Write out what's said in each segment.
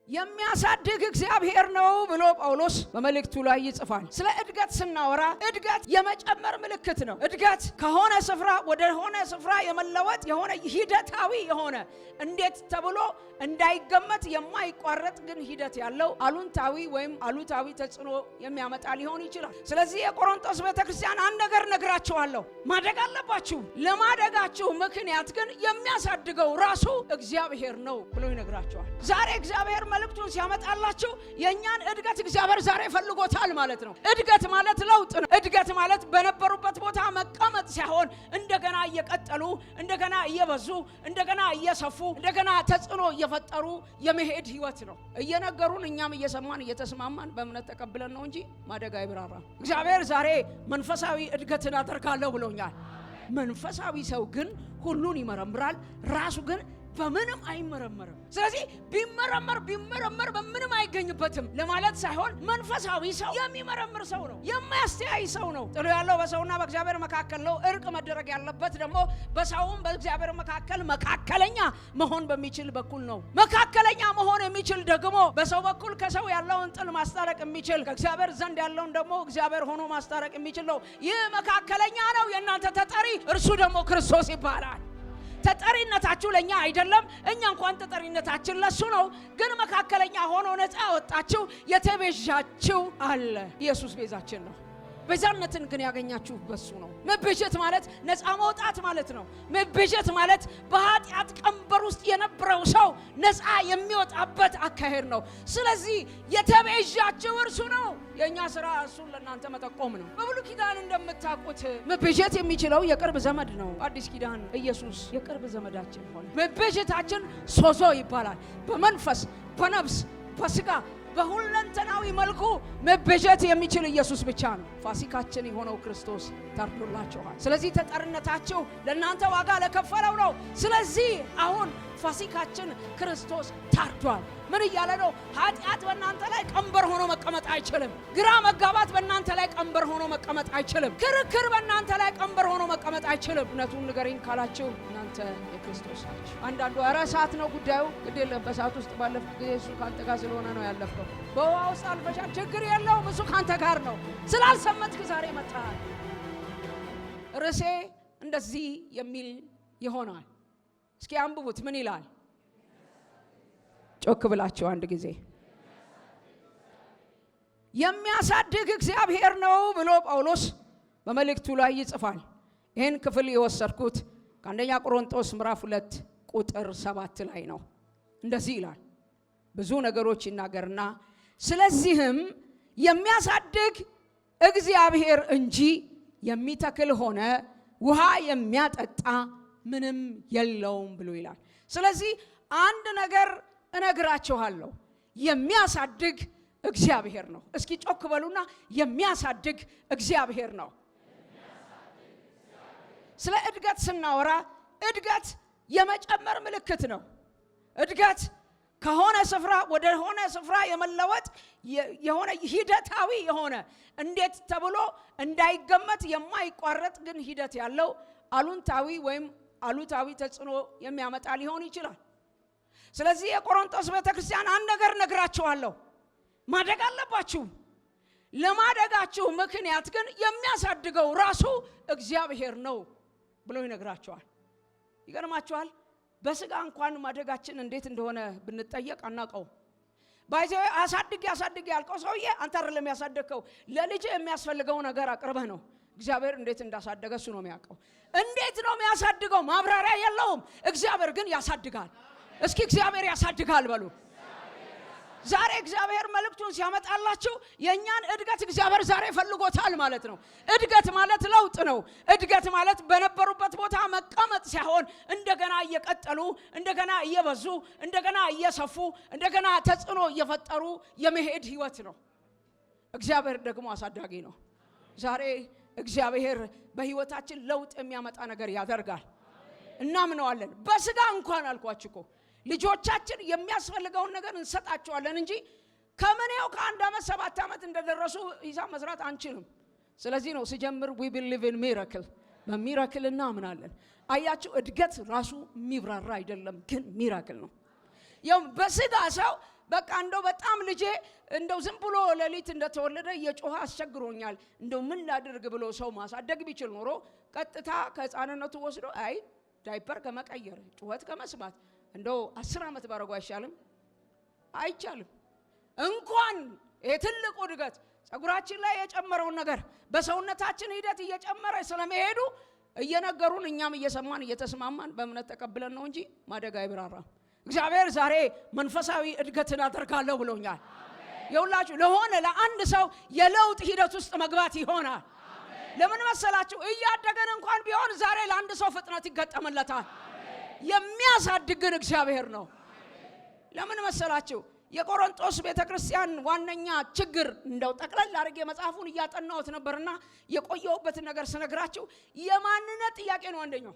የሚያሳድግ እግዚአብሔር ነው ብሎ ጳውሎስ በመልእክቱ ላይ ይጽፋል። ስለ እድገት ስናወራ እድገት የመጨመር ምልክት ነው። እድገት ከሆነ ስፍራ ወደ ሆነ ስፍራ የመለወጥ የሆነ ሂደታዊ የሆነ እንዴት ተብሎ እንዳይገመት የማይቋረጥ ግን ሂደት ያለው አሉንታዊ ወይም አሉታዊ ተጽዕኖ የሚያመጣ ሊሆን ይችላል። ስለዚህ የቆሮንቶስ ቤተክርስቲያን አንድ ነገር ነግራችኋለሁ፣ ማደግ አለባችሁ። ለማደጋችሁ ምክንያት ግን የሚያሳድገው ራሱ እግዚአብሔር ነው ብሎ ይነግራችኋል። ዛሬ እግዚአብሔር መልእክቱን ሲያመጣላችሁ የኛን እድገት እግዚአብሔር ዛሬ ፈልጎታል ማለት ነው። እድገት ማለት ለውጥ ነው። እድገት ማለት በነበሩበት ቦታ መቀመጥ ሳይሆን እንደገና እየቀጠሉ እንደገና እየበዙ እንደገና እየሰፉ እንደገና ተጽዕኖ እየፈጠሩ የመሄድ ህይወት ነው። እየነገሩን እኛም እየሰማን እየተስማማን በእምነት ተቀብለን ነው እንጂ ማደግ አይብራራም። እግዚአብሔር ዛሬ መንፈሳዊ እድገትን አደርጋለሁ ብሎኛል። መንፈሳዊ ሰው ግን ሁሉን ይመረምራል፣ ራሱ ግን በምንም አይመረመርም። ስለዚህ ቢመረመር በምንም አይገኝበትም ለማለት ሳይሆን መንፈሳዊ ሰው የሚመረምር ሰው ነው፣ የማያስተያይ ሰው ነው። ጥሎ ያለው በሰውና በእግዚአብሔር መካከል ነው። እርቅ መደረግ ያለበት ደግሞ በሰውም በእግዚአብሔር መካከል መካከለኛ መሆን በሚችል በኩል ነው። መካከለኛ መሆን የሚችል ደግሞ በሰው በኩል ከሰው ያለውን ጥል ማስታረቅ የሚችል ከእግዚአብሔር ዘንድ ያለውን ደግሞ እግዚአብሔር ሆኖ ማስታረቅ የሚችል ነው። ይህ መካከለኛ ነው። የእናንተ ተጠሪ እርሱ ደግሞ ክርስቶስ ይባላል። ተጠሪነታችሁ ለኛ አይደለም፣ እኛ እንኳን ተጠሪነታችን ለሱ ነው። ግን መካከለኛ ሆኖ ነፃ ያወጣችሁ የተቤዣችሁ አለ። ኢየሱስ ቤዛችን ነው። ቤዛነትን ግን ያገኛችሁ በሱ ነው። መቤዠት ማለት ነፃ መውጣት ማለት ነው። መቤዠት ማለት በኃጢአት ቀንበር ውስጥ የነበረው ሰው ነፃ የሚወጣበት አካሄድ ነው። ስለዚህ የተቤዣችሁ እርሱ ነው። የኛ ስራ እሱን ለእናንተ መጠቆም ነው። በብሉይ ኪዳን እንደምታውቁት መቤዠት የሚችለው የቅርብ ዘመድ ነው። አዲስ ኪዳን ኢየሱስ የቅርብ ዘመዳችን ሆነ። መቤዠታችን ሶዞ ይባላል። በመንፈስ በነፍስ በስጋ በሁለንተናዊ መልኩ መቤዠት የሚችል ኢየሱስ ብቻ ነው። ፋሲካችን የሆነው ክርስቶስ ታርዶላችኋል። ስለዚህ ተጠርነታችሁ ለእናንተ ዋጋ ለከፈለው ነው። ስለዚህ አሁን ፋሲካችን ክርስቶስ ታርዷል። ምን እያለ ነው? ኃጢአት በእናንተ ላይ ቀንበር ሆኖ መቀመጥ አይችልም። ግራ መጋባት በእናንተ ላይ ቀንበር ሆኖ መቀመጥ አይችልም። ክርክር በእናንተ ላይ ቀንበር ሆኖ መቀመጥ አይችልም። እውነቱን ንገረኝ ካላችሁ እናንተ የክርስቶስ ናችሁ። አንዳንዱ ኧረ ሰዓት ነው ጉዳዩ፣ ግድ የለም በሰዓት ውስጥ ባለፍክ ጊዜ እሱ ካንተ ጋር ስለሆነ ነው ያለፍከው። በውሃ ውስጥ አልፈሻል፣ ችግር የለውም፣ እሱ ካንተ ጋር ነው። ስላልሰመትክ ዛሬ መጥተሃል። ርዕሴ እንደዚህ የሚል ይሆናል። እስኪ አንብቡት። ምን ይላል? ጮክ ብላችሁ አንድ ጊዜ። የሚያሳድግ እግዚአብሔር ነው ብሎ ጳውሎስ በመልእክቱ ላይ ይጽፋል። ይህን ክፍል የወሰድኩት ከአንደኛ ቆሮንቶስ ምዕራፍ 2 ቁጥር 7 ላይ ነው። እንደዚህ ይላል። ብዙ ነገሮች ይናገርና ስለዚህም የሚያሳድግ እግዚአብሔር እንጂ የሚተክል ሆነ ውሃ የሚያጠጣ ምንም የለውም ብሎ ይላል። ስለዚህ አንድ ነገር እነግራችኋለሁ፣ የሚያሳድግ እግዚአብሔር ነው። እስኪ ጮክ በሉና የሚያሳድግ እግዚአብሔር ነው። ስለ እድገት ስናወራ እድገት የመጨመር ምልክት ነው። እድገት ከሆነ ስፍራ ወደ ሆነ ስፍራ የመለወጥ የሆነ ሂደታዊ የሆነ እንዴት ተብሎ እንዳይገመት የማይቋረጥ ግን ሂደት ያለው አሉንታዊ ወይም አሉታዊ ተጽዕኖ የሚያመጣ ሊሆን ይችላል። ስለዚህ የቆሮንቶስ ቤተክርስቲያን አንድ ነገር ነግራችኋለሁ፣ ማደግ አለባችሁ። ለማደጋችሁ ምክንያት ግን የሚያሳድገው ራሱ እግዚአብሔር ነው ብሎ ይነግራችኋል። ይገርማችኋል። በስጋ እንኳን ማደጋችን እንዴት እንደሆነ ብንጠየቅ አናውቀው። ባይዘው አሳድግ ያልከው ሰውዬ አንተ አይደለም ያሳደግከው። ለልጅ የሚያስፈልገው ነገር አቅርበህ ነው። እግዚአብሔር እንዴት እንዳሳደገ እሱ ነው የሚያውቀው። እንዴት ነው የሚያሳድገው? ማብራሪያ የለውም። እግዚአብሔር ግን ያሳድጋል። እስኪ እግዚአብሔር ያሳድጋል በሉ። ዛሬ እግዚአብሔር መልእክቱን ሲያመጣላችሁ የኛን እድገት እግዚአብሔር ዛሬ ፈልጎታል ማለት ነው። እድገት ማለት ለውጥ ነው። እድገት ማለት በነበሩበት ቦታ መቀመጥ ሳይሆን እንደገና እየቀጠሉ እንደገና እየበዙ እንደገና እየሰፉ እንደገና ተጽዕኖ እየፈጠሩ የመሄድ ህይወት ነው። እግዚአብሔር ደግሞ አሳዳጊ ነው። ዛሬ እግዚአብሔር በህይወታችን ለውጥ የሚያመጣ ነገር ያደርጋል። እናምነዋለን። በስጋ እንኳን አልኳችሁኮ ልጆቻችን የሚያስፈልገውን ነገር እንሰጣቸዋለን እንጂ ከመኔው ከአንድ ዓመት 7 ዓመት እንደደረሱ ሂሳብ መስራት አንችልም። ስለዚህ ነው ሲጀምር we believe in miracle በሚራክል እናምናለን። አያችሁ እድገት ራሱ የሚብራራ አይደለም ግን ሚራክል ነው። ያው በስጋ ሰው በቃ እንደው በጣም ልጄ እንደው ዝም ብሎ ለሊት እንደተወለደ የጮኸ አስቸግሮኛል እንደው ምን ላድርግ ብሎ ሰው ማሳደግ ቢችል ኖሮ ቀጥታ ከሕፃንነቱ ወስዶ አይ ዳይፐር ከመቀየር ጩኸት ከመስማት እንደው 10 ዓመት ባረጉ አይሻልም? አይቻልም። እንኳን የትልቁ እድገት ጸጉራችን ላይ የጨመረውን ነገር በሰውነታችን ሂደት እየጨመረ ስለመሄዱ እየነገሩን እኛም እየሰማን እየተስማማን በእምነት ተቀብለን ነው እንጂ ማደግ አይብራራም። እግዚአብሔር ዛሬ መንፈሳዊ እድገትን አደርጋለሁ ብሎኛል። የሁላችሁ ለሆነ ለአንድ ሰው የለውጥ ሂደት ውስጥ መግባት ይሆናል። ለምን መሰላችሁ? እያደገን እንኳን ቢሆን ዛሬ ለአንድ ሰው ፍጥነት ይገጠምለታል። የሚያሳድግን እግዚአብሔር ነው። ለምን መሰላችሁ? የቆሮንቶስ ቤተክርስቲያን ዋነኛ ችግር እንደው ጠቅለል አድርጌ መጽሐፉን እያጠናሁት ነበርና የቆየሁበትን ነገር ስነግራችሁ የማንነት ጥያቄ ነው አንደኛው።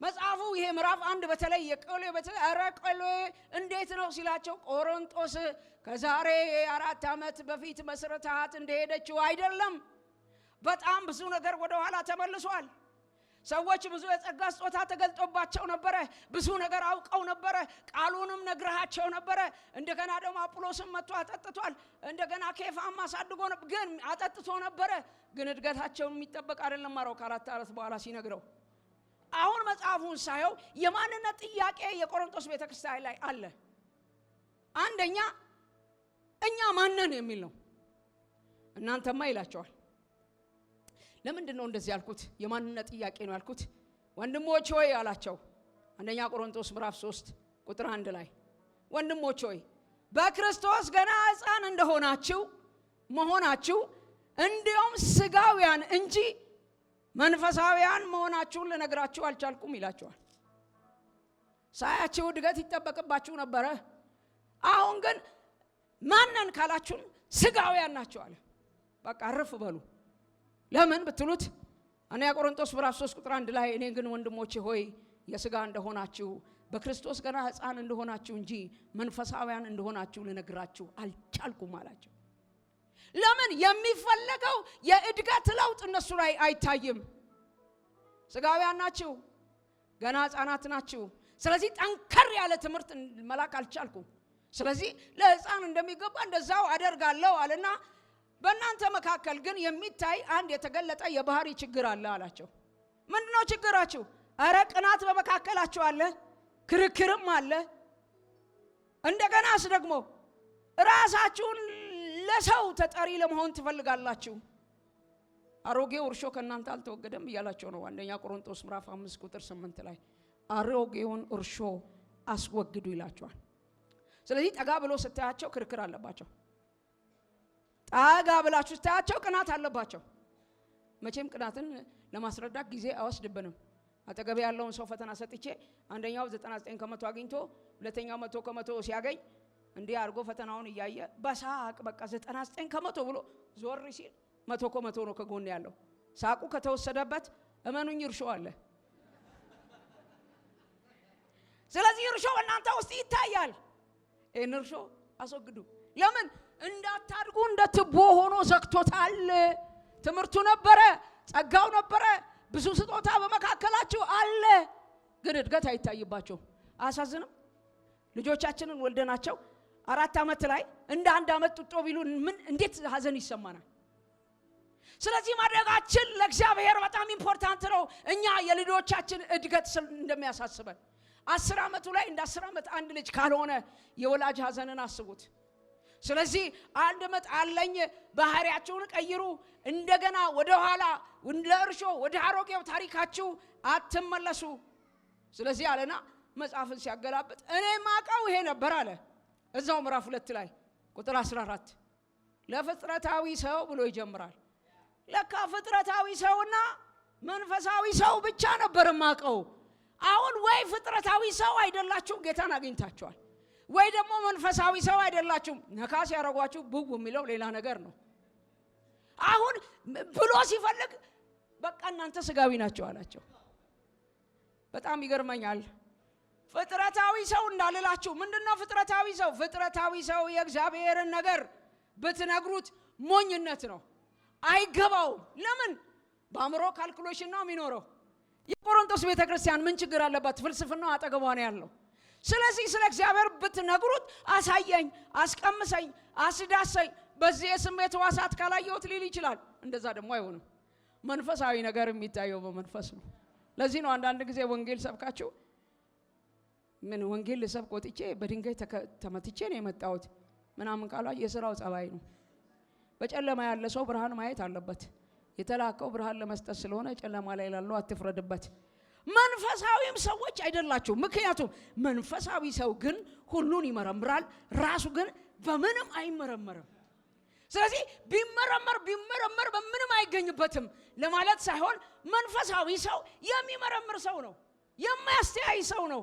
መጽሐፉ ይሄ ምዕራፍ 1 በተለይ የቆሌ በተለይ አረቆሌ እንዴት ነው ሲላቸው ቆሮንቶስ ከዛሬ 4 ዓመት በፊት መስረታት እንደሄደችው አይደለም። በጣም ብዙ ነገር ወደ ኋላ ተመልሷል። ሰዎች ብዙ የጸጋ ስጦታ ተገልጦባቸው ነበረ። ብዙ ነገር አውቀው ነበረ። ቃሉንም ነግረሃቸው ነበረ። እንደገና ደግሞ አጵሎስም መጥቶ አጠጥቷል። እንደገና ኬፋም አሳድጎ ግን አጠጥቶ ነበረ። ግን እድገታቸው የሚጠበቅ አይደለም። ማረው ከአራት ዓመት በኋላ ሲነግረው አሁን መጽሐፉን ሳየው የማንነት ጥያቄ የቆሮንቶስ ቤተክርስቲያን ላይ አለ። አንደኛ እኛ ማነን የሚል ነው። እናንተማ ይላቸዋል። ለምንድን ነው እንደዚህ ያልኩት? የማንነት ጥያቄ ነው ያልኩት። ወንድሞች ሆይ አላቸው። አንደኛ ቆሮንቶስ ምዕራፍ 3 ቁጥር 1 ላይ ወንድሞች ሆይ በክርስቶስ ገና ሕፃን እንደሆናችሁ መሆናችሁ እንዲሁም ስጋውያን እንጂ መንፈሳውያን መሆናችሁን ልነግራችሁ አልቻልኩም ይላቸዋል። ሳያችሁ እድገት ይጠበቅባችሁ ነበረ። አሁን ግን ማነን ካላችሁ ስጋውያን ናችሁ አለ። በቃ አረፍ በሉ። ለምን ብትሉት አንደኛ ቆሮንቶስ ምዕራፍ 3 ቁጥር 1 ላይ እኔ ግን ወንድሞቼ ሆይ የስጋ እንደሆናችሁ በክርስቶስ ገና ሕፃን እንደሆናችሁ እንጂ መንፈሳውያን እንደሆናችሁ ልነግራችሁ አልቻልኩም አላቸው። ለምን? የሚፈለገው የእድገት ለውጥ እነሱ ላይ አይታይም። ስጋውያን ናችሁ፣ ገና ሕፃናት ናችሁ። ስለዚህ ጠንከር ያለ ትምህርት መላክ አልቻልኩም። ስለዚህ ለሕፃን እንደሚገባ እንደዛው አደርጋለሁ አለና በእናንተ መካከል ግን የሚታይ አንድ የተገለጠ የባህሪ ችግር አለ አላቸው። ምንድነው ችግራችሁ? አረ ቅናት በመካከላችሁ አለ፣ ክርክርም አለ። እንደገናስ ደግሞ ራሳችሁን ለሰው ተጠሪ ለመሆን ትፈልጋላችሁ። አሮጌው እርሾ ከእናንተ አልተወገደም እያላቸው ነው። አንደኛ ቆሮንቶስ ምዕራፍ 5 ቁጥር 8 ላይ አሮጌውን እርሾ አስወግዱ ይላቸዋል። ስለዚህ ጠጋ ብሎ ስታያቸው ክርክር አለባቸው። ጠጋ ብላችሁ ስታያቸው ቅናት አለባቸው። መቼም ቅናትን ለማስረዳት ጊዜ አይወስድብንም። አጠገብ ያለውን ሰው ፈተና ሰጥቼ አንደኛው 99 ከመቶ አግኝቶ ሁለተኛው 100 ከመቶ ሲያገኝ እንዲህ አድርጎ ፈተናውን እያየ በሳቅ በቃ 99 ከመቶ ብሎ ዞር ሲል 100 ከመቶ ነው ከጎን ያለው። ሳቁ ከተወሰደበት እመኑኝ እርሾ አለ። ስለዚህ እርሾ እናንተ ውስጥ ይታያል። ይህን እርሾ አስወግዱ። ለምን? እንዳታድጉ እንደትቦ ሆኖ ዘግቶታል። ትምህርቱ ነበረ፣ ጸጋው ነበረ፣ ብዙ ስጦታ በመካከላችሁ አለ፣ ግን እድገት አይታይባቸው። አያሳዝንም? ልጆቻችንን ወልደናቸው 4 ዓመት ላይ እንደ 1 ዓመት ጡጦ ቢሉ ምን እንዴት ሀዘን ይሰማናል። ስለዚህ ማድረጋችን ለእግዚአብሔር በጣም ኢምፖርታንት ነው። እኛ የልጆቻችን እድገት እንደሚያሳስበን 10 ዓመቱ ላይ እንደ 10 ዓመት አንድ ልጅ ካልሆነ የወላጅ ሀዘንን አስቡት። ስለዚህ 1 ዓመት አለኝ ባህሪያቸውን ቀይሩ። እንደገና ወደ ኋላ ለእርሾ ወደ አሮጌው ታሪካችሁ አትመለሱ። ስለዚህ አለና መጽሐፍን ሲያገላብጥ እኔ ማቀው ይሄ ነበር አለ። እዛው ምዕራፍ 2 ላይ ቁጥር 14 ለፍጥረታዊ ሰው ብሎ ይጀምራል። ለካ ፍጥረታዊ ሰውና መንፈሳዊ ሰው ብቻ ነበር ማቀው። አሁን ወይ ፍጥረታዊ ሰው አይደላችሁ ጌታን አግኝታችኋል፣ ወይ ደግሞ መንፈሳዊ ሰው አይደላችሁም። ነካስ ያረጓችሁ ብው የሚለው ሌላ ነገር ነው። አሁን ብሎ ሲፈልግ በቃ እናንተ ስጋዊ ናቸው አላቸው። በጣም ይገርመኛል። ፍጥረታዊ ሰው እንዳልላችሁ ምንድነው ፍጥረታዊ ሰው? ፍጥረታዊ ሰው የእግዚአብሔርን ነገር ብትነግሩት ሞኝነት ነው፣ አይገባውም። ለምን? በአእምሮ ካልኩሌሽን ነው የሚኖረው። የቆሮንቶስ ቤተክርስቲያን ምን ችግር አለባት? ፍልስፍናው አጠገቧ ነው ያለው። ስለዚህ ስለ እግዚአብሔር ብትነግሩት አሳየኝ፣ አስቀምሰኝ፣ አስዳሰኝ በዚህ የስሜት ሕዋሳት ካላየሁት ሊል ይችላል። እንደዛ ደግሞ አይሆንም። መንፈሳዊ ነገር የሚታየው በመንፈስ ነው። ለዚህ ነው አንዳንድ ጊዜ ወንጌል ሰብካችሁ ምን ወንጌል ልሰብክ ወጥቼ በድንጋይ ተመትቼ ነው የመጣሁት ምናምን ካላ የሥራው ጸባይ ነው። በጨለማ ያለ ሰው ብርሃን ማየት አለበት። የተላከው ብርሃን ለመስጠት ስለሆነ ጨለማ ላይ ያለው አትፍረድበት። መንፈሳዊም ሰዎች አይደላችሁ። ምክንያቱም መንፈሳዊ ሰው ግን ሁሉን ይመረምራል፣ ራሱ ግን በምንም አይመረመርም። ስለዚህ ቢመረመር በምንም አይገኝበትም ለማለት ሳይሆን መንፈሳዊ ሰው የሚመረምር ሰው ነው፣ የማያስተያይ ሰው ነው።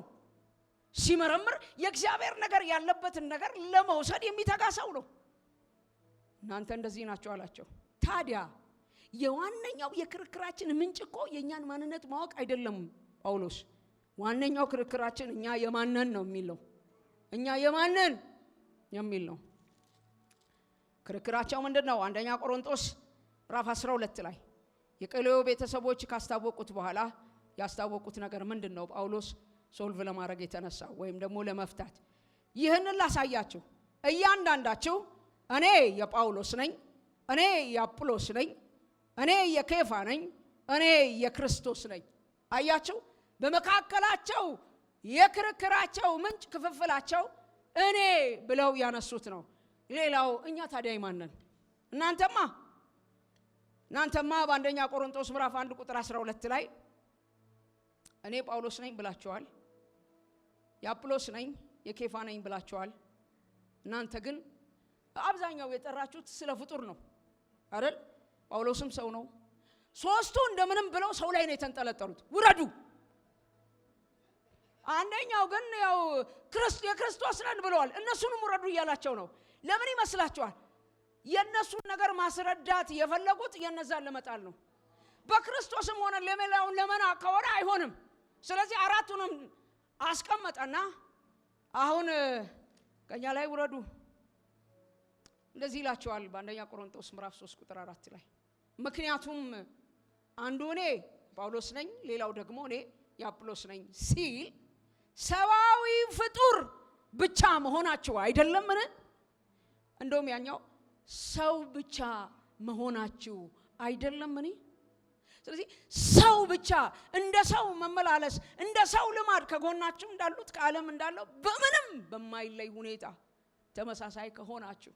ሲመረምር የእግዚአብሔር ነገር ያለበትን ነገር ለመውሰድ የሚተጋ ሰው ነው። እናንተ እንደዚህ ናችሁ አላቸው። ታዲያ የዋነኛው የክርክራችን ምንጭ እኮ የኛን ማንነት ማወቅ አይደለም ጳውሎስ። ዋነኛው ክርክራችን እኛ የማነን ነው የሚለው፣ እኛ የማነን የሚል ነው። ክርክራቸው ምንድነው? አንደኛ ቆሮንቶስ ምዕራፍ 12 ላይ የቀሌዮ ቤተሰቦች ካስታወቁት በኋላ ያስታወቁት ነገር ምንድነው? ጳውሎስ ሶልቭ ለማድረግ የተነሳው ወይም ደግሞ ለመፍታት ይህንን ላሳያችሁ። እያንዳንዳችሁ እኔ የጳውሎስ ነኝ፣ እኔ የአጵሎስ ነኝ፣ እኔ የኬፋ ነኝ፣ እኔ የክርስቶስ ነኝ። አያችሁ፣ በመካከላቸው የክርክራቸው ምንጭ ክፍፍላቸው እኔ ብለው ያነሱት ነው። ሌላው እኛ ታዲያ ማን ነን? እናንተማ በአንደኛ ቆሮንቶስ ምዕራፍ 1 ቁጥር 12 ላይ እኔ ጳውሎስ ነኝ ብላችኋል፣ የአጵሎስ ነኝ የኬፋ ነኝ ብላችኋል። እናንተ ግን አብዛኛው የጠራችሁት ስለ ፍጡር ነው አይደል? ጳውሎስም ሰው ነው። ሶስቱ እንደምንም ብለው ሰው ላይ ነው የተንጠለጠሉት። ውረዱ። አንደኛው ግን ያው የክርስቶስ ነን ብለዋል። እነሱንም ውረዱ እያላቸው ነው። ለምን ይመስላችኋል? የነሱን ነገር ማስረዳት የፈለጉት የነዛን ለመጣል ነው። በክርስቶስም ሆነ ለመላውን ለመና ከሆነ አይሆንም። ስለዚህ አራቱንም አስቀመጠና አሁን ከኛ ላይ ውረዱ እንደዚህ ይላቸዋል በአንደኛ ቆሮንቶስ ምዕራፍ 3 ቁጥር 4 ላይ። ምክንያቱም አንዱ እኔ ጳውሎስ ነኝ፣ ሌላው ደግሞ እኔ የአጵሎስ ነኝ ሲል ሰዋዊ ፍጡር ብቻ መሆናችሁ አይደለምን? እንደውም ያኛው ሰው ብቻ መሆናችሁ አይደለምን? ስለዚህ ሰው ብቻ እንደ ሰው መመላለስ እንደ ሰው ልማድ ከጎናችሁ እንዳሉት ከዓለም እንዳለው በምንም በማይለይ ሁኔታ ተመሳሳይ ከሆናችሁ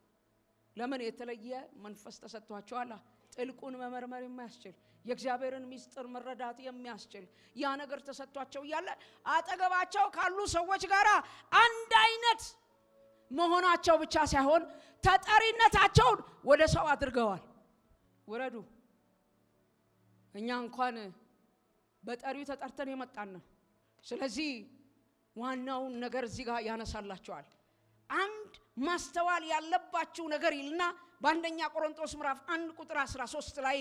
ለምን የተለየ መንፈስ ተሰጥቷችኋል? ጥልቁን መመርመር የሚያስችል የእግዚአብሔርን ምስጢር መረዳት የሚያስችል ያ ነገር ተሰጥቷቸው እያለ አጠገባቸው ካሉ ሰዎች ጋር አንድ አይነት መሆናቸው ብቻ ሳይሆን ተጠሪነታቸውን ወደ ሰው አድርገዋል። ውረዱ። እኛ እንኳን በጠሪው ተጠርተን የመጣን ነው። ስለዚህ ዋናውን ነገር እዚህ ጋር ያነሳላቸዋል። አንድ ማስተዋል ያለባችሁ ነገር ይልና በአንደኛ ቆሮንቶስ ምዕራፍ 1 ቁጥር 13 ላይ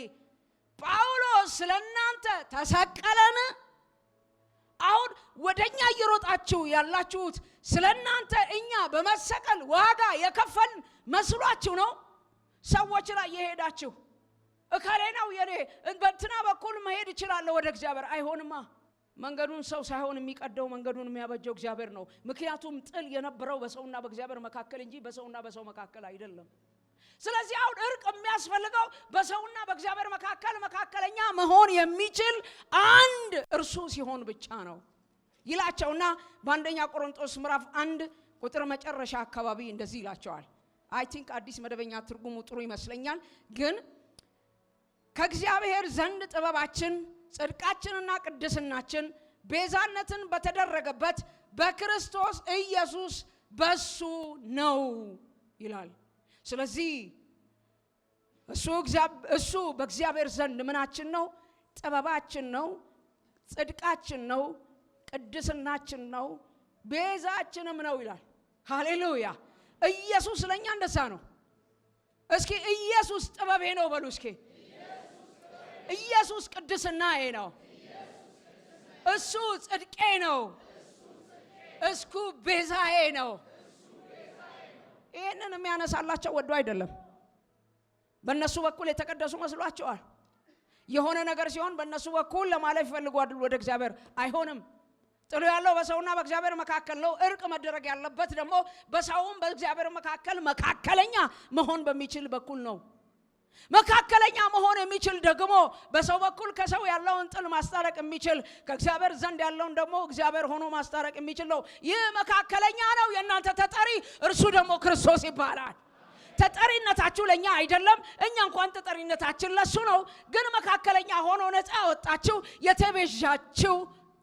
ጳውሎስ ስለናንተ ተሰቀለን። አሁን ወደኛ እየሮጣችሁ ያላችሁት ስለናንተ እኛ በመሰቀል ዋጋ የከፈልን መስሏችሁ ነው? ሰዎች ላይ የሄዳችሁ እከሌ ነው የኔ በእንትና በኩል መሄድ ይችላል ወደ እግዚአብሔር አይሆንማ። መንገዱን ሰው ሳይሆን የሚቀደው መንገዱን የሚያበጀው እግዚአብሔር ነው። ምክንያቱም ጥል የነበረው በሰውና በእግዚአብሔር መካከል እንጂ በሰውና በሰው መካከል አይደለም። ስለዚህ አሁን እርቅ የሚያስፈልገው በሰውና በእግዚአብሔር መካከለኛ መሆን የሚችል አንድ እርሱ ሲሆን ብቻ ነው ይላቸውና በአንደኛ ቆሮንቶስ ምዕራፍ 1 ቁጥር መጨረሻ አካባቢ እንደዚህ ይላቸዋል። አይ ቲንክ አዲስ መደበኛ ትርጉሙ ጥሩ ይመስለኛል። ግን ከእግዚአብሔር ዘንድ ጥበባችን ጽድቃችንና ቅድስናችን ቤዛነትን በተደረገበት በክርስቶስ ኢየሱስ በሱ ነው ይላል። ስለዚህ እሱ በእግዚአብሔር ዘንድ ምናችን ነው? ጥበባችን ነው፣ ጽድቃችን ነው፣ ቅድስናችን ነው፣ ቤዛችንም ነው ይላል። ሃሌሉያ! ኢየሱስ ለኛ እንደዛ ነው። እስኪ ኢየሱስ ጥበቤ ነው በሉ እስኪ። ኢየሱስ ቅድስናዬ ነው፣ እሱ ጽድቄ ነው፣ እሱ ቤዛዬ ነው። ይሄንን የሚያነሳላቸው ወዶ አይደለም። በእነሱ በኩል የተቀደሱ መስሏቸዋል። የሆነ ነገር ሲሆን በእነሱ በኩል ለማለፍ ይፈልጓል ወደ እግዚአብሔር። አይሆንም። ጥሉ ያለው በሰውና በእግዚአብሔር መካከል ነው። እርቅ መደረግ ያለበት ደግሞ በሰውም በእግዚአብሔር መካከል መካከለኛ መሆን በሚችል በኩል ነው። መካከለኛ መሆን የሚችል ደግሞ በሰው በኩል ከሰው ያለውን ጥል ማስታረቅ የሚችል ከእግዚአብሔር ዘንድ ያለውን ደግሞ እግዚአብሔር ሆኖ ማስታረቅ የሚችል ነው። ይህ መካከለኛ ነው። የእናንተ ተጠሪ እርሱ ደግሞ ክርስቶስ ይባላል። ተጠሪነታችሁ ለኛ አይደለም፣ እኛ እንኳን ተጠሪነታችን ለሱ ነው። ግን መካከለኛ ሆኖ ነፃ ያወጣችሁ የተቤዣችሁ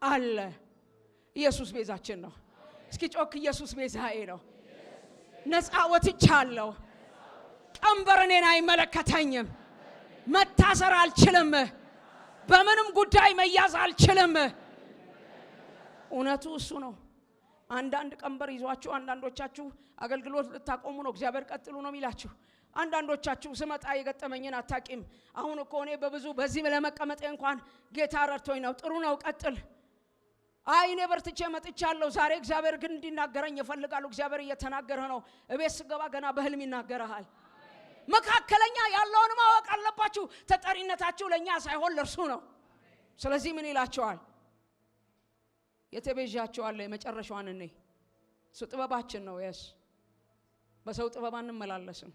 አለ። ኢየሱስ ቤዛችን ነው። እስኪ ጮክ ኢየሱስ ቤዛዬ ነው። ነፃ ወጥቻለሁ። ቀንበር እኔን አይመለከተኝም። መታሰር አልችልም። በምንም ጉዳይ መያዝ አልችልም። እውነቱ እሱ ነው። አንዳንድ ቀንበር ይዟችሁ አንዳንዶቻችሁ አገልግሎት ልታቆሙ ነው። እግዚአብሔር ቀጥሉ ነው የሚላችሁ። አንዳንዶቻችሁ ስመጣ የገጠመኝን አታቂም። አሁን እኮ እኔ በብዙ በዚህ ለመቀመጤ እንኳን ጌታ ረድቶኝ ነው። ጥሩ ነው ቀጥል። አይኔ በርትቼ መጥቻለሁ። ዛሬ እግዚአብሔር ግን እንዲናገረኝ ይፈልጋል። እግዚአብሔር እየተናገረ ነው። እቤት ስገባ ገና በህልም ይናገራል። መካከለኛ ያለውን ማወቅ አለባችሁ። ተጠሪነታችሁ ለኛ ሳይሆን ለእርሱ ነው። ስለዚህ ምን ይላችኋል? የተቤዣችኋል። የመጨረሻዋን እኔ እሱ ጥበባችን ነው። በሰው ጥበብ አንመላለስም።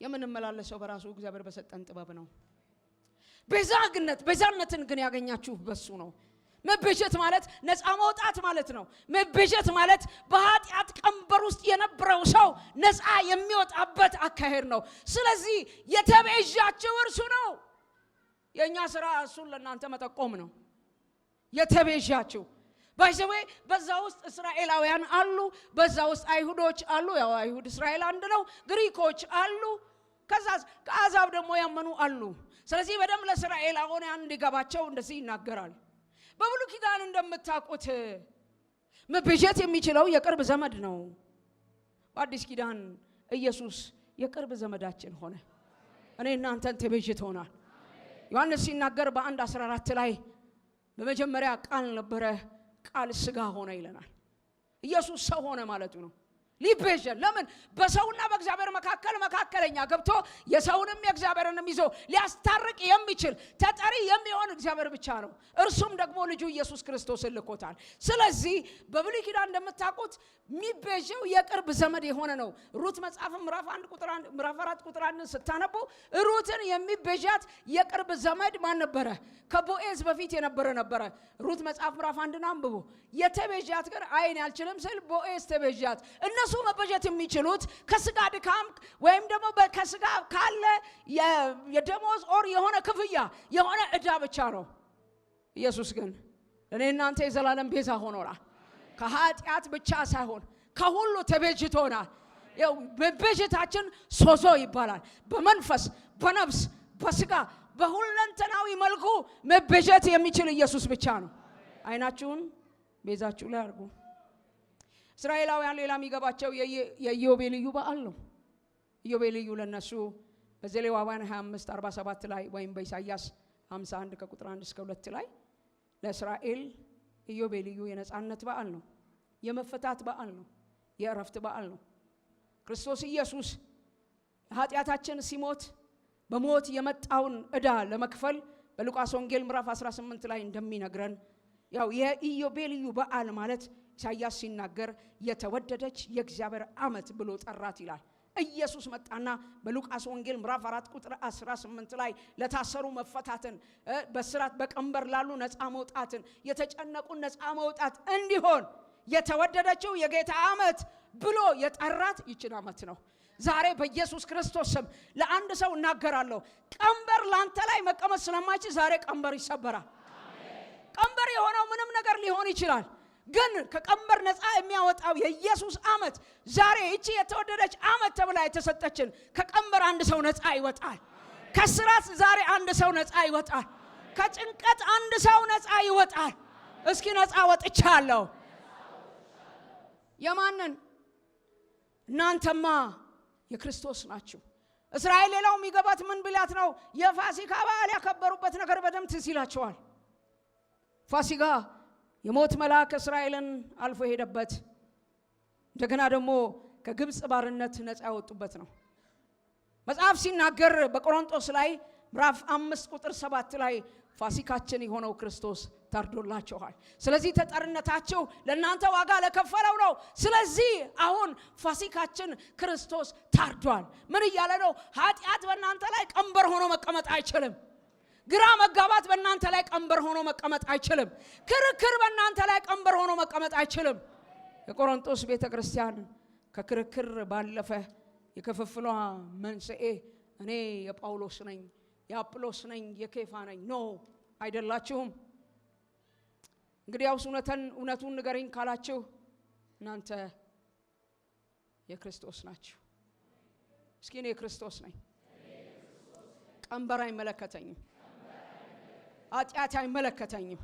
የምንመላለሰው በራሱ እግዚአብሔር በሰጠን ጥበብ ነው። ቤዛነትን ግን ያገኛችሁ በሱ ነው። መቤዠት ማለት ነፃ መውጣት ማለት ነው። መቤዠት ማለት በኃጢአት ቀንበር ውስጥ የነበረው ሰው ነፃ የሚወጣበት አካሄድ ነው። ስለዚህ የተቤዣችሁ እርሱ ነው። የኛ ስራ እሱን ለእናንተ መጠቆም ነው። የተቤዣችሁ ባይዘዌ በዛ ውስጥ እስራኤላውያን አሉ፣ በዛ ውስጥ አይሁዶች አሉ። ያው አይሁድ እስራኤል አንድ ነው። ግሪኮች አሉ፣ ከአሕዛብ ደግሞ ያመኑ አሉ። ስለዚህ በደም ለእስራኤላውያን እንዲገባቸው እንደዚህ ይናገራል። በብሉይ ኪዳን እንደምታውቁት መቤዠት የሚችለው የቅርብ ዘመድ ነው። በአዲስ ኪዳን ኢየሱስ የቅርብ ዘመዳችን ሆነ። እኔ እናንተን ተቤዥተውናል። ዮሐንስ ሲናገር በ1:14 ላይ በመጀመሪያ ቃል ነበረ፣ ቃል ሥጋ ሆነ ይለናል። ኢየሱስ ሰው ሆነ ማለቱ ነው። ሊቤዠን ለምን? በሰውና በእግዚአብሔር መካከለኛ ገብቶ የሰውንም የእግዚአብሔርንም ይዞ ሊያስታርቅ የሚችል ተጠሪ የሚሆን እግዚአብሔር ብቻ ነው። እርሱም ደግሞ ልጁ ኢየሱስ ክርስቶስን ልኮታል። ስለዚህ በብሉይ ኪዳን እንደምታውቁት የሚቤዠው የቅርብ ዘመድ የሆነ ነው። ሩት መጽሐፍ ምዕራፍ 4 ቁጥር 1 ስታነቡ ሩትን የሚቤዣት የቅርብ ዘመድ ማን ነበረ? ከቦኤዝ በፊት የነበረ ነበረ። ሩት መጽሐፍ ምዕራፍ 1 አንብቡ። የተቤዣት ግን አይን ያልችልም ስል ቦኤዝ ተቤዣት። እነሱ መበጀት የሚችሉት ከስጋ ድካም ወይም ደግሞ ከስጋ ካለ የደሞዝ ኦር የሆነ ክፍያ የሆነ ዕዳ ብቻ ነው። ኢየሱስ ግን እኔ እናንተ የዘላለም ቤዛ ሆኖናል። ከኃጢአት ብቻ ሳይሆን ከሁሉ ተቤዥቶናል። ያው መቤዠታችን ሶዞ ይባላል። በመንፈስ በነፍስ በስጋ በሁለንተናዊ መልኩ መቤዠት የሚችል ኢየሱስ ብቻ ነው። አይናችሁን ቤዛችሁ ላይ አድርጉ። እስራኤላውያን ሌላ የሚገባቸው የኢዮቤልዩ በዓል ነው። ኢዮቤልዩ ለነሱ በዘሌዋውያን 25:47 ላይ ወይም በኢሳይያስ 51 ከቁጥር 1 እስከ 2 ላይ ለእስራኤል ኢዮቤልዩ የነጻነት በዓል ነው። የመፈታት በዓል ነው። የእረፍት በዓል ነው። ክርስቶስ ኢየሱስ ኃጢአታችን ሲሞት በሞት የመጣውን ዕዳ ለመክፈል በሉቃስ ወንጌል ምዕራፍ 18 ላይ እንደሚነግረን ያው የኢዮቤልዩ በዓል ማለት ኢሳይያስ ሲናገር የተወደደች የእግዚአብሔር ዓመት ብሎ ጠራት ይላል። ኢየሱስ መጣና በሉቃስ ወንጌል ምዕራፍ 4 ቁጥር 18 ላይ ለታሰሩ መፈታትን፣ በስራት በቀንበር ላሉ ነፃ መውጣትን፣ የተጨነቁ ነፃ መውጣት እንዲሆን የተወደደችው የጌታ ዓመት ብሎ የጠራት ይችን ዓመት ነው። ዛሬ በኢየሱስ ክርስቶስ ስም ለአንድ ሰው እናገራለሁ፣ ቀንበር ላንተ ላይ መቀመጥ ስለማይችል ዛሬ ቀንበር ይሰበራል። ቀንበር የሆነው ምንም ነገር ሊሆን ይችላል፣ ግን ከቀንበር ነፃ የሚያወጣው የኢየሱስ ዓመት ዛሬ እቺ የተወደደች ዓመት ተብላ የተሰጠችን ከቀንበር አንድ ሰው ነፃ ይወጣል። ከስራት ዛሬ አንድ ሰው ነፃ ይወጣል። ከጭንቀት አንድ ሰው ነፃ ይወጣል። እስኪ ነፃ ወጥቻለሁ። የማንን? እናንተማ የክርስቶስ ናችሁ። እስራኤል ሌላው የሚገባት ምን ብላት ነው? የፋሲካ በዓል ያከበሩበት ነገር በደም ትዝ ይላቸዋል። ፋሲካ የሞት መልአክ እስራኤልን አልፎ ሄደበት፣ እንደገና ደግሞ ከግብፅ ባርነት ነፃ ያወጡበት ነው። መጽሐፍ ሲናገር በቆሮንቶስ ላይ ምዕራፍ 5 ቁጥር 7 ላይ ፋሲካችን የሆነው ክርስቶስ ታርዶላችኋል። ስለዚህ ተጠርነታችሁ ለእናንተ ዋጋ ለከፈለው ነው። ስለዚህ አሁን ፋሲካችን ክርስቶስ ታርዷል። ምን እያለ ነው? ኃጢአት በእናንተ ላይ ቀንበር ሆኖ መቀመጥ አይችልም። ግራ መጋባት በእናንተ ላይ ቀንበር ሆኖ መቀመጥ አይችልም። ክርክር በእናንተ ላይ ቀንበር ሆኖ መቀመጥ አይችልም። የቆሮንቶስ ቤተክርስቲያን ከክርክር ባለፈ የክፍፍሏ መንስኤ እኔ የጳውሎስ ነኝ፣ የአጵሎስ ነኝ፣ የኬፋ ነኝ ኖ አይደላችሁም። እንግዲያውስ እውነቱን ንገረኝ ካላችሁ እናንተ የክርስቶስ ናችሁ። እስኪ እኔ የክርስቶስ ነኝ። ቀንበር አይመለከተኝም፣ ኃጢአት አይመለከተኝም፣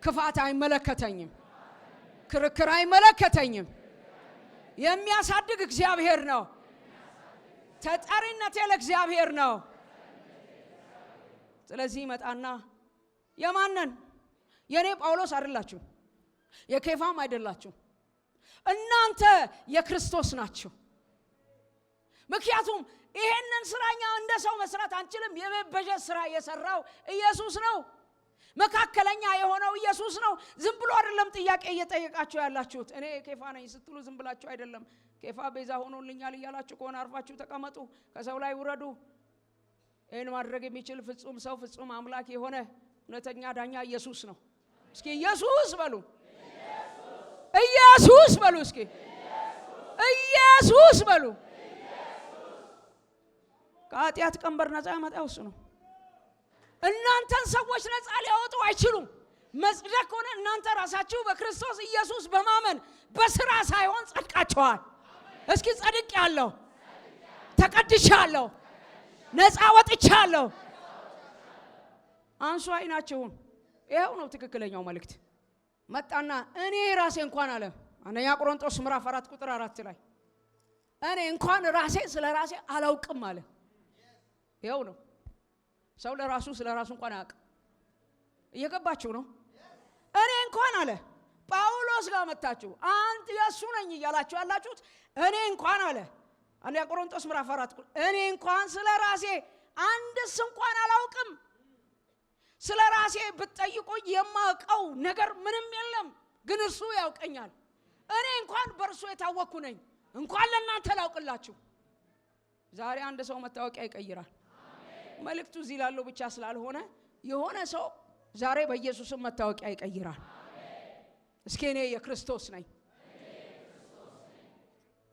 ክፋት አይመለከተኝም፣ ክርክር አይመለከተኝም። የሚያሳድግ እግዚአብሔር ነው። ተጠሪነቴ ለእግዚአብሔር ነው። ስለዚህ መጣና የማንን የኔ ጳውሎስ አይደላችሁ፣ የኬፋም አይደላችሁ፣ እናንተ የክርስቶስ ናችሁ። ምክንያቱም ይሄንን ስራኛ እንደ ሰው መስራት አንችልም። የመበጀት ስራ የሰራው ኢየሱስ ነው። መካከለኛ የሆነው ኢየሱስ ነው። ዝም ብሎ አይደለም ጥያቄ እየጠየቃችሁ ያላችሁት። እኔ ኬፋ ነኝ ስትሉ ዝም ብላችሁ አይደለም። ኬፋ ቤዛ ሆኖልኛል እያላችሁ ከሆነ አርፋችሁ ተቀመጡ፣ ከሰው ላይ ውረዱ። ይህን ማድረግ የሚችል ፍጹም ሰው ፍጹም አምላክ የሆነ እውነተኛ ዳኛ ኢየሱስ ነው። እስኪ ኢየሱስ በሉ፣ ኢየሱስ በሉ፣ እስኪ ኢየሱስ በሉ። ከኃጢአት ቀንበር ነፃ ያመጣው እሱ ነው። እናንተን ሰዎች ነፃ ሊያወጡ አይችሉም። መጽደቅ ሆነ እናንተ ራሳችሁ በክርስቶስ ኢየሱስ በማመን በስራ ሳይሆን ጸድቃችኋል። እስኪ ጸድቄአለሁ፣ ተቀድሻለሁ፣ ነፃ ወጥቻለሁ። አንሱ አይናችሁን። ይሄው ነው ትክክለኛው መልእክት። መጣና እኔ ራሴ እንኳን አለ አንደኛ ቆሮንቶስ ምዕራፍ 4 ቁጥር 4 ላይ እኔ እንኳን ራሴ ስለ ራሴ አላውቅም አለ። ይሄው ነው። ሰው ለራሱ ስለ ራሱ እንኳን አያውቅም። እየገባችሁ ነው? እኔ እንኳን አለ ጳውሎስ ጋር መጣችሁ አንተ የሱ ነኝ እያላችሁ ያላችሁት እኔ እንኳን አለ አንደኛ ቆሮንቶስ ምዕራፍ 4 እኔ እንኳን ስለ ራሴ አንድስ እንኳን አላውቅም። ስለ ራሴ ብትጠይቁኝ የማውቀው ነገር ምንም የለም፣ ግን እርሱ ያውቀኛል። እኔ እንኳን በእርሱ የታወቅኩ ነኝ፣ እንኳን ለእናንተ ላውቅላችሁ። ዛሬ አንድ ሰው መታወቂያ ይቀይራል። መልእክቱ እዚህ ላለው ብቻ ስላልሆነ የሆነ ሰው ዛሬ በኢየሱስም መታወቂያ ይቀይራል። እስኪ እኔ የክርስቶስ ነኝ።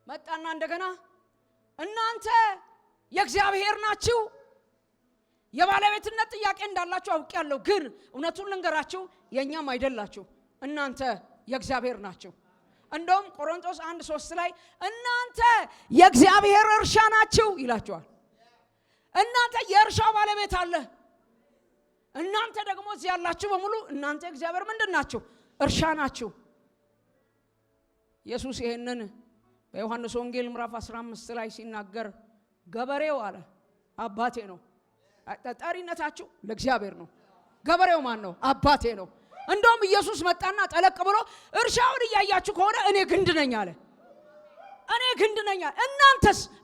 መጣና እንደገና እናንተ የእግዚአብሔር ናችሁ። የባለቤትነት ጥያቄ እንዳላችሁ አውቄያለሁ፣ ግን እውነቱን ልንገራችሁ የኛም አይደላችሁ፣ እናንተ የእግዚአብሔር ናችሁ። እንደውም ቆሮንቶስ 1:3 ላይ እናንተ የእግዚአብሔር እርሻ ናችሁ ይላችኋል። እናንተ የእርሻው ባለቤት አለ። እናንተ ደግሞ እዚህ ያላችሁ በሙሉ እናንተ እግዚአብሔር ምንድን ናችሁ? እርሻ ናችሁ። ኢየሱስ ይሄንን በዮሐንስ ወንጌል ምዕራፍ 15 ላይ ሲናገር ገበሬው አለ አባቴ ነው። ተጠሪነታችሁ ለእግዚአብሔር ነው። ገበሬው ማን ነው? አባቴ ነው። እንደውም ኢየሱስ መጣና ጠለቅ ብሎ እርሻውን እያያችሁ ከሆነ እኔ ግንድ ነኝ አለ። እኔ ግንድ ነኝ።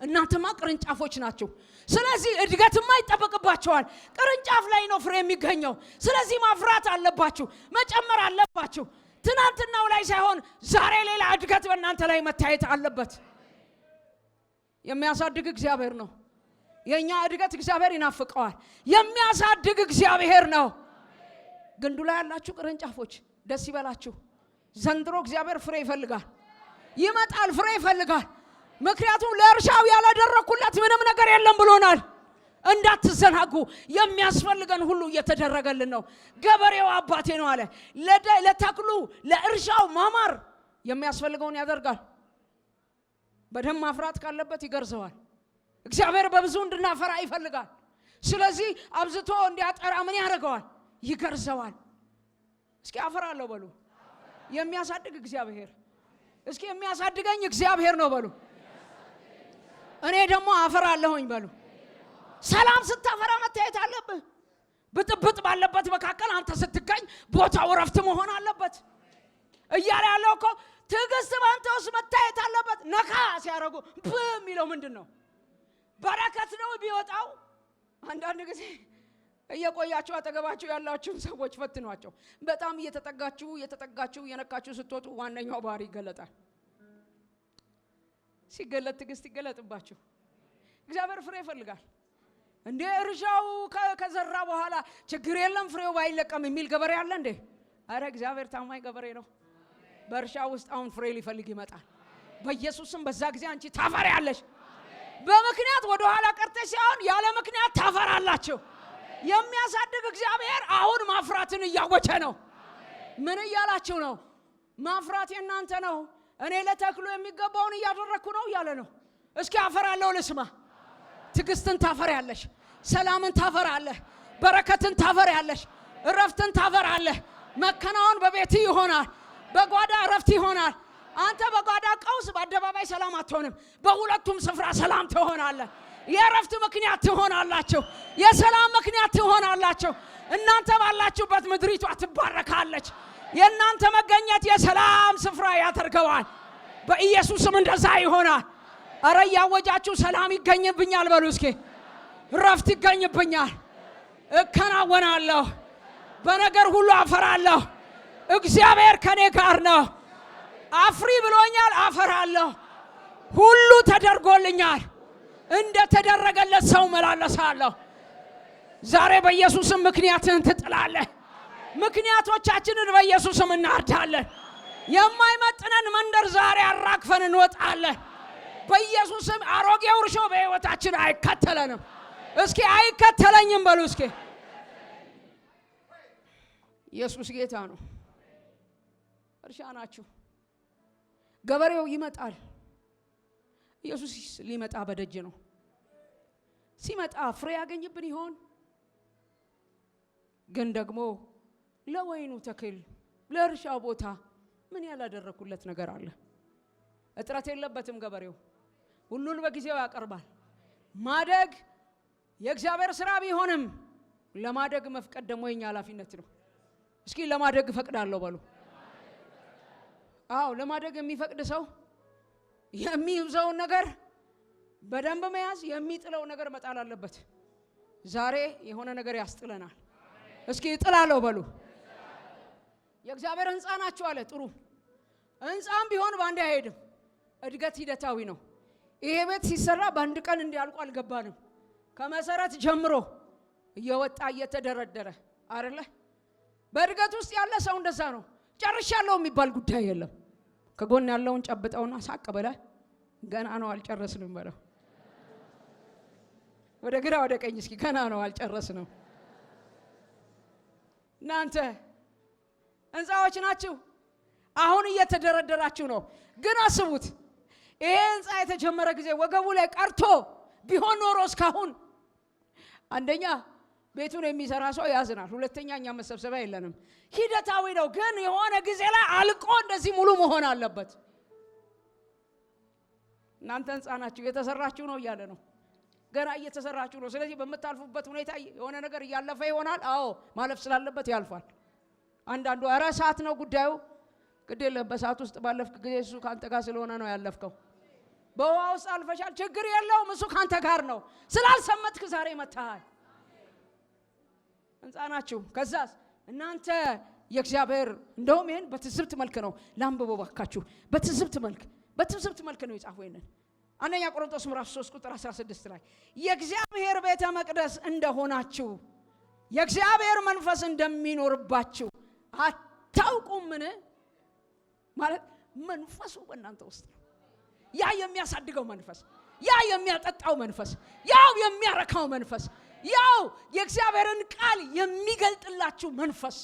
እናንተማ ቅርንጫፎች ናችሁ። ስለዚህ እድገትማ ይጠበቅባችኋል። ቅርንጫፍ ላይ ነው ፍሬ የሚገኘው። ስለዚህ ማፍራት አለባችሁ፣ መጨመር አለባችሁ። ትናንትናው ላይ ሳይሆን ዛሬ ሌላ እድገት በእናንተ ላይ መታየት አለበት። የሚያሳድግ እግዚአብሔር ነው። የኛ እድገት እግዚአብሔር ይናፍቀዋል። የሚያሳድግ እግዚአብሔር ነው። ግንዱ ላይ ያላችሁ ቅርንጫፎች ደስ ይበላችሁ። ዘንድሮ እግዚአብሔር ፍሬ ይፈልጋል። ይመጣል፣ ፍሬ ይፈልጋል። ምክንያቱም ለእርሻው ያላደረኩለት ምንም ነገር የለም ብሎናል። እንዳትዘናጉ፣ የሚያስፈልገን ሁሉ እየተደረገልን ነው። ገበሬው አባቴ ነው አለ። ለተክሉ ለእርሻው ማማር የሚያስፈልገውን ያደርጋል። በደም ማፍራት ካለበት ይገርዘዋል። እግዚአብሔር በብዙ እንድናፈራ ይፈልጋል። ስለዚህ አብዝቶ እንዲያጠራ ምን ያደርገዋል? ይገርዘዋል። እስኪ አፈራለሁ በሉ። የሚያሳድግ እግዚአብሔር። እስኪ የሚያሳድገኝ እግዚአብሔር ነው በሉ። እኔ ደግሞ አፈራለሁኝ በሉ። ሰላም ስታፈራ መታየት አለብህ። ብጥብጥ ባለበት መካከል አንተ ስትገኝ ቦታው ረፍት መሆን አለበት እያለ ያለው እኮ ትዕግስት ባንተ ውስጥ መታየት አለበት። ነካ ሲያረጉ በሚለው ምንድነው? በረከት ነው ቢወጣው። አንዳንድ ጊዜ እየቆያችሁ አጠገባችሁ ያላችሁን ሰዎች ፈትኗቸው። በጣም እየተጠጋችሁ የነካችሁ ስትወጡ ዋነኛው ባህሪ ይገለጣል። ሲገለጥ ትዕግስት ይገለጥባችሁ። እግዚአብሔር ፍሬ ይፈልጋል። እንዴ እርሻው ከዘራ በኋላ ችግር የለም ፍሬው ባይለቀም የሚል ገበሬ አለ እንዴ? አረ እግዚአብሔር ታማኝ ገበሬ ነው። በእርሻ ውስጥ አሁን ፍሬ ሊፈልግ ይመጣል። በኢየሱስም በዛ ጊዜ አንቺ ታፈሪያለሽ። በምክንያት ወደ ኋላ ቀርተሽ ሳይሆን ያለ ምክንያት ታፈራላችሁ። የሚያሳድግ እግዚአብሔር አሁን ማፍራትን እያወጀ ነው። ምን እያላችሁ ነው? ማፍራት የናንተ ነው። እኔ ለተክሉ የሚገባውን እያደረኩ ነው እያለ ነው። እስኪ አፈራለሁ ልስማ። ትዕግስትን ታፈሪያለሽ፣ ሰላምን ታፈራለህ፣ በረከትን ታፈሪያለሽ፣ እረፍትን ታፈራለህ። መከናወን በቤት ይሆናል፣ በጓዳ እረፍት ይሆናል። አንተ በጓዳ ቀውስ፣ በአደባባይ ሰላም አትሆንም። በሁለቱም ስፍራ ሰላም ትሆናለህ። የእረፍት ምክንያት ትሆናላችሁ፣ የሰላም ምክንያት ትሆናላችሁ። እናንተ ባላችሁበት ምድሪቷ ትባረካለች። የእናንተ መገኘት የሰላም ስፍራ ያደርገዋል። በኢየሱስም እንደዛ ይሆናል። አረ ያወጃችሁ ሰላም ይገኝብኛል በሉ እስኪ። እረፍት ይገኝብኛል፣ እከናወናለሁ፣ በነገር ሁሉ አፈራለሁ። እግዚአብሔር ከኔ ጋር ነው። አፍሪ ብሎኛል፣ አፈራለሁ። ሁሉ ተደርጎልኛል። እንደ ተደረገለት ሰው መላለሳለሁ። ዛሬ በኢየሱስም ምክንያትን ትጥላለህ። ምክንያቶቻችንን በኢየሱስም እናርዳለን። የማይመጥነን መንደር ዛሬ አራግፈን እንወጣለን። በኢየሱስም አሮጌው እርሾ በሕይወታችን አይከተለንም። እስኪ አይከተለኝም በሉ እስኪ። ኢየሱስ ጌታ ነው። እርሻ ናችሁ። ገበሬው ይመጣል። ኢየሱስ ሊመጣ በደጅ ነው። ሲመጣ ፍሬ ያገኝብን ይሆን? ግን ደግሞ ለወይኑ ተክል ለእርሻው ቦታ ምን ያላደረኩለት ነገር አለ? እጥረት የለበትም ገበሬው። ሁሉን በጊዜው ያቀርባል። ማደግ የእግዚአብሔር ሥራ ቢሆንም ለማደግ መፍቀድ ደግሞ የኛ ኃላፊነት ነው። እስኪ ለማደግ ፈቅዳለሁ በሉ። አዎ ለማደግ የሚፈቅድ ሰው የሚይዘውን ነገር በደንብ መያዝ፣ የሚጥለው ነገር መጣል አለበት። ዛሬ የሆነ ነገር ያስጥለናል። እስኪ እጥላለሁ በሉ። የእግዚአብሔር ሕንፃ ናችሁ አለ። ጥሩ ሕንፃም ቢሆን በአንድ አይሄድም። እድገት ሂደታዊ ነው። ይሄ ቤት ሲሰራ በአንድ ቀን እንዲያልቁ አልገባንም። ከመሰረት ጀምሮ እየወጣ እየተደረደረ አይደለ? በእድገት ውስጥ ያለ ሰው እንደዛ ነው። ጨርሻለሁ የሚባል ጉዳይ የለም። ከጎን ያለውን ጨብጠውና ሳቅ በላይ ገና ነው አልጨረስንም በለው። ወደ ግራ ወደ ቀኝ እስኪ ገና ነው አልጨረስንም። እናንተ ሕንፃዎች ናችሁ። አሁን እየተደረደራችሁ ነው። ግን አስቡት፣ ይሄ ሕንፃ የተጀመረ ጊዜ ወገቡ ላይ ቀርቶ ቢሆን ኖሮ እስካሁን አንደኛ ቤቱን የሚሰራ ሰው ያዝናል፣ ሁለተኛ እኛ መሰብሰቢያ የለንም። ሂደታዊ ነው። ግን የሆነ ጊዜ ላይ አልቆ እንደዚህ ሙሉ መሆን አለበት። እናንተ ሕንፃ ናችሁ፣ የተሰራችሁ ነው እያለ ነው። ገና እየተሰራችሁ ነው። ስለዚህ በምታልፉበት ሁኔታ የሆነ ነገር እያለፈ ይሆናል። አዎ ማለፍ ስላለበት ያልፋል። አንዳንዱ ኧረ ሰዓት ነው ጉዳዩ፣ ግድ የለም በሰዓት ውስጥ ባለፍክ ጊዜ እሱ ካንተ ጋር ስለሆነ ነው ያለፍከው። በውሃ ውስጥ አልፈሻል፣ ችግር የለውም እሱ ካንተ ጋር ነው። ስላልሰመትክ ዛሬ መታሃል። ሕንፃ ናችሁ። ከዛስ እናንተ የእግዚአብሔር እንደውም ይሄን በትዝብት መልክ ነው ላንብበው ባካችሁ። በትዝብት መልክ ነው የጻፈው። ይሄንን አንደኛ ቆሮንቶስ ምዕራፍ 3 ቁጥር 16 ላይ የእግዚአብሔር ቤተ መቅደስ እንደሆናችሁ የእግዚአብሔር መንፈስ እንደሚኖርባችሁ አታውቁምን? ማለት መንፈሱ በእናንተ ውስጥ ነው። ያ የሚያሳድገው መንፈስ፣ ያ የሚያጠጣው መንፈስ፣ ያው የሚያረካው መንፈስ፣ ያው የእግዚአብሔርን ቃል የሚገልጥላችሁ መንፈስ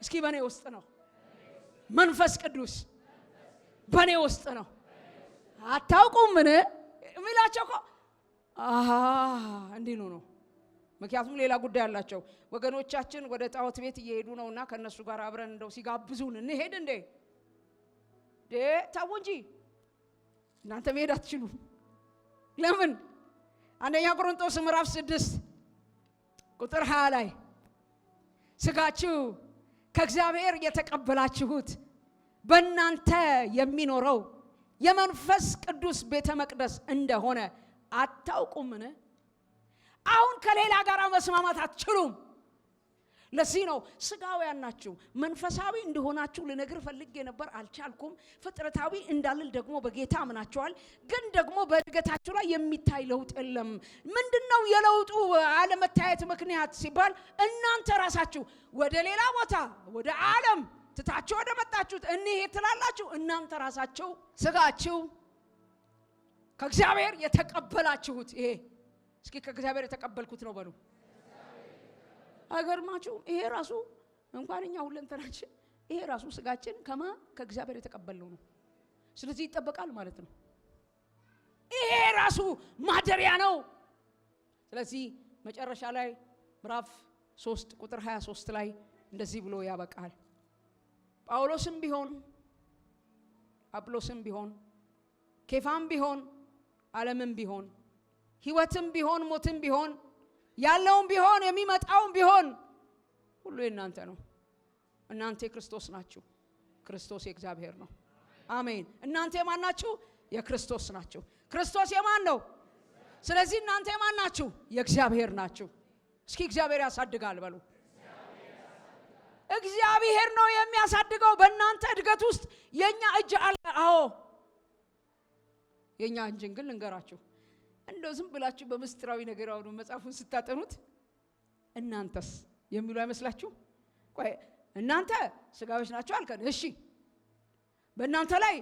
እስኪ በኔ ውስጥ ነው። መንፈስ ቅዱስ በኔ ውስጥ ነው። አታውቁምን የሚላቸው እኮ እንዲህ ነው። ምክንያቱም ሌላ ጉዳይ አላቸው። ወገኖቻችን ወደ ጣዖት ቤት እየሄዱ ነውና ከነሱ ጋር አብረን እንደው ሲጋብዙን እንሄድ እንዴ? ታው እንጂ እናንተ መሄድ አትችሉም። ለምን? አንደኛ ቆሮንቶስ ምዕራፍ 6 ቁጥር 20 ላይ ስጋችሁ ከእግዚአብሔር የተቀበላችሁት በእናንተ የሚኖረው የመንፈስ ቅዱስ ቤተ መቅደስ እንደሆነ አታውቁምን? አሁን ከሌላ ጋር መስማማት አትችሉም። ለዚህ ነው ስጋውያን ናችሁ። መንፈሳዊ እንደሆናችሁ ልነግር ፈልጌ ነበር አልቻልኩም። ፍጥረታዊ እንዳልል ደግሞ በጌታ አምናችኋል፣ ግን ደግሞ በእድገታችሁ ላይ የሚታይ ለውጥ የለም። ምንድነው የለውጡ አለመታየት ምክንያት ሲባል እናንተ ራሳችሁ ወደ ሌላ ቦታ ወደ ዓለም ትታችሁ ወደ መጣችሁት እኒህ ትላላችሁ። እናንተ ራሳችሁ ስጋችሁ ከእግዚአብሔር የተቀበላችሁት ይሄ እስኪ ከእግዚአብሔር የተቀበልኩት ነው በሉ። አገርማችሁ ይሄ ራሱ እንኳን እኛ ሁለንተናችን ይሄ ራሱ ስጋችን ከእግዚአብሔር የተቀበልነው ነው። ስለዚህ ይጠበቃል ማለት ነው። ይሄ ራሱ ማደሪያ ነው። ስለዚህ መጨረሻ ላይ ምዕራፍ 3 ቁጥር 23 ላይ እንደዚህ ብሎ ያበቃል። ጳውሎስም ቢሆን አጵሎስም ቢሆን ኬፋም ቢሆን ዓለምም ቢሆን ሕይወትም ቢሆን ሞትም ቢሆን ያለውም ቢሆን የሚመጣውም ቢሆን ሁሉ የእናንተ ነው። እናንተ የክርስቶስ ናችሁ፣ ክርስቶስ የእግዚአብሔር ነው። አሜን። እናንተ የማን ናችሁ? የክርስቶስ ናችሁ። ክርስቶስ የማን ነው? ስለዚህ እናንተ የማን ናችሁ? የእግዚአብሔር ናችሁ። እስኪ እግዚአብሔር ያሳድጋል በሉ። እግዚአብሔር ነው የሚያሳድገው። በእናንተ እድገት ውስጥ የኛ እጅ አለ። አዎ የኛ እጅን ግን ልንገራችሁ፣ እንደው ዝም ብላችሁ በምስጢራዊ ነገር አሁን መጽሐፉን ስታጠኑት እናንተስ የሚሉ አይመስላችሁ? ቆይ እናንተ ስጋዎች ናችሁ አልከን፣ እሺ በእናንተ ላይ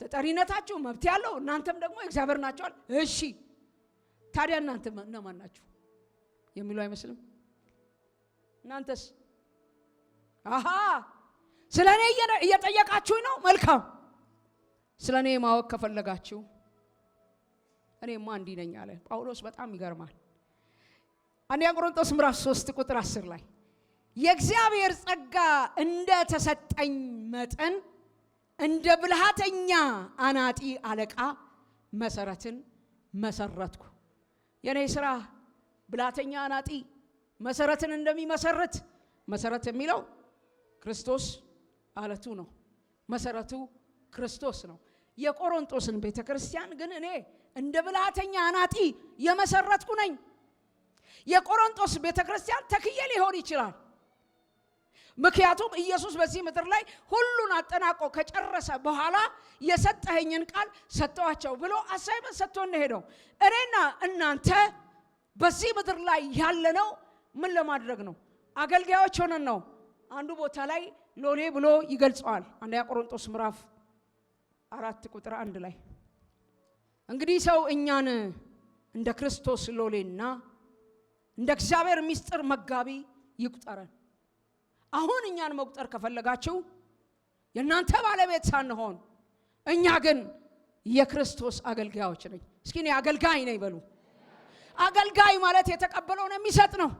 ተጠሪነታችሁ መብት ያለው እናንተም ደግሞ እግዚአብሔር ናችሁ አል፣ እሺ ታዲያ እናንተ ማን ናችሁ የሚሉ አይመስልም? እናንተስ? አሃ ስለኔ እየጠየቃችሁ ነው። መልካም። ስለኔ ማወቅ ከፈለጋችሁ እኔማ እንዲህ ነኝ አለ ጳውሎስ። በጣም ይገርማል። አንደኛ ቆሮንቶስ ምዕራፍ 3 ቁጥር 10 ላይ የእግዚአብሔር ጸጋ እንደ ተሰጠኝ መጠን እንደ ብልሃተኛ አናጢ አለቃ መሰረትን መሰረትኩ። የኔ ስራ ብልሃተኛ አናጢ መሰረትን እንደሚመሰርት፣ መሰረት የሚለው ክርስቶስ አለቱ ነው። መሰረቱ ክርስቶስ ነው። የቆሮንቶስን ቤተክርስቲያን ግን እኔ እንደ ብልሃተኛ አናጢ የመሰረትኩ ነኝ። የቆሮንቶስ ቤተክርስቲያን ተክዬ ሊሆን ይችላል። ምክንያቱም ኢየሱስ በዚህ ምድር ላይ ሁሉን አጠናቆ ከጨረሰ በኋላ የሰጠኸኝን ቃል ሰጠዋቸው ብሎ አሳይመንት ሰጥቶን ሄደው። እኔና እናንተ በዚህ ምድር ላይ ያለነው ምን ለማድረግ ነው? አገልጋዮች ሆነን ነው። አንዱ ቦታ ላይ ሎሌ ብሎ ይገልጸዋል። አንደኛ ቆሮንቶስ ምዕራፍ 4 ቁጥር 1 ላይ እንግዲህ ሰው እኛን እንደ ክርስቶስ ሎሌና እንደ እግዚአብሔር ምስጢር መጋቢ ይቁጠረን። አሁን እኛን መቁጠር ከፈለጋችሁ የእናንተ ባለቤት ሳንሆን እኛ ግን የክርስቶስ አገልጋዮች ነኝ። እስኪ እኔ አገልጋይ ነኝ በሉ። አገልጋይ ማለት የተቀበለውን የሚሰጥ ነው።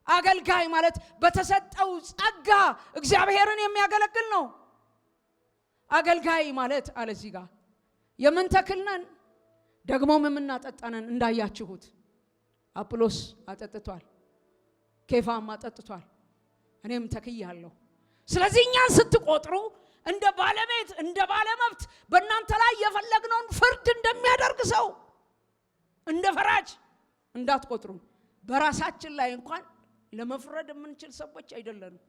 አገልጋይ ማለት በተሰጠው ጸጋ እግዚአብሔርን የሚያገለግል ነው። አገልጋይ ማለት አለዚህ ጋር የምንተክልነን ደግሞም የምናጠጣነን። እንዳያችሁት አጵሎስ አጠጥቷል፣ ኬፋም አጠጥቷል፣ እኔም ተክያለሁ። ስለዚህ እኛን ስትቆጥሩ እንደ ባለቤት እንደ ባለመብት በእናንተ ላይ የፈለግነውን ፍርድ እንደሚያደርግ ሰው እንደ ፈራጅ እንዳትቆጥሩ። በራሳችን ላይ እንኳን ለመፍረድ የምንችል ሰዎች አይደለንም።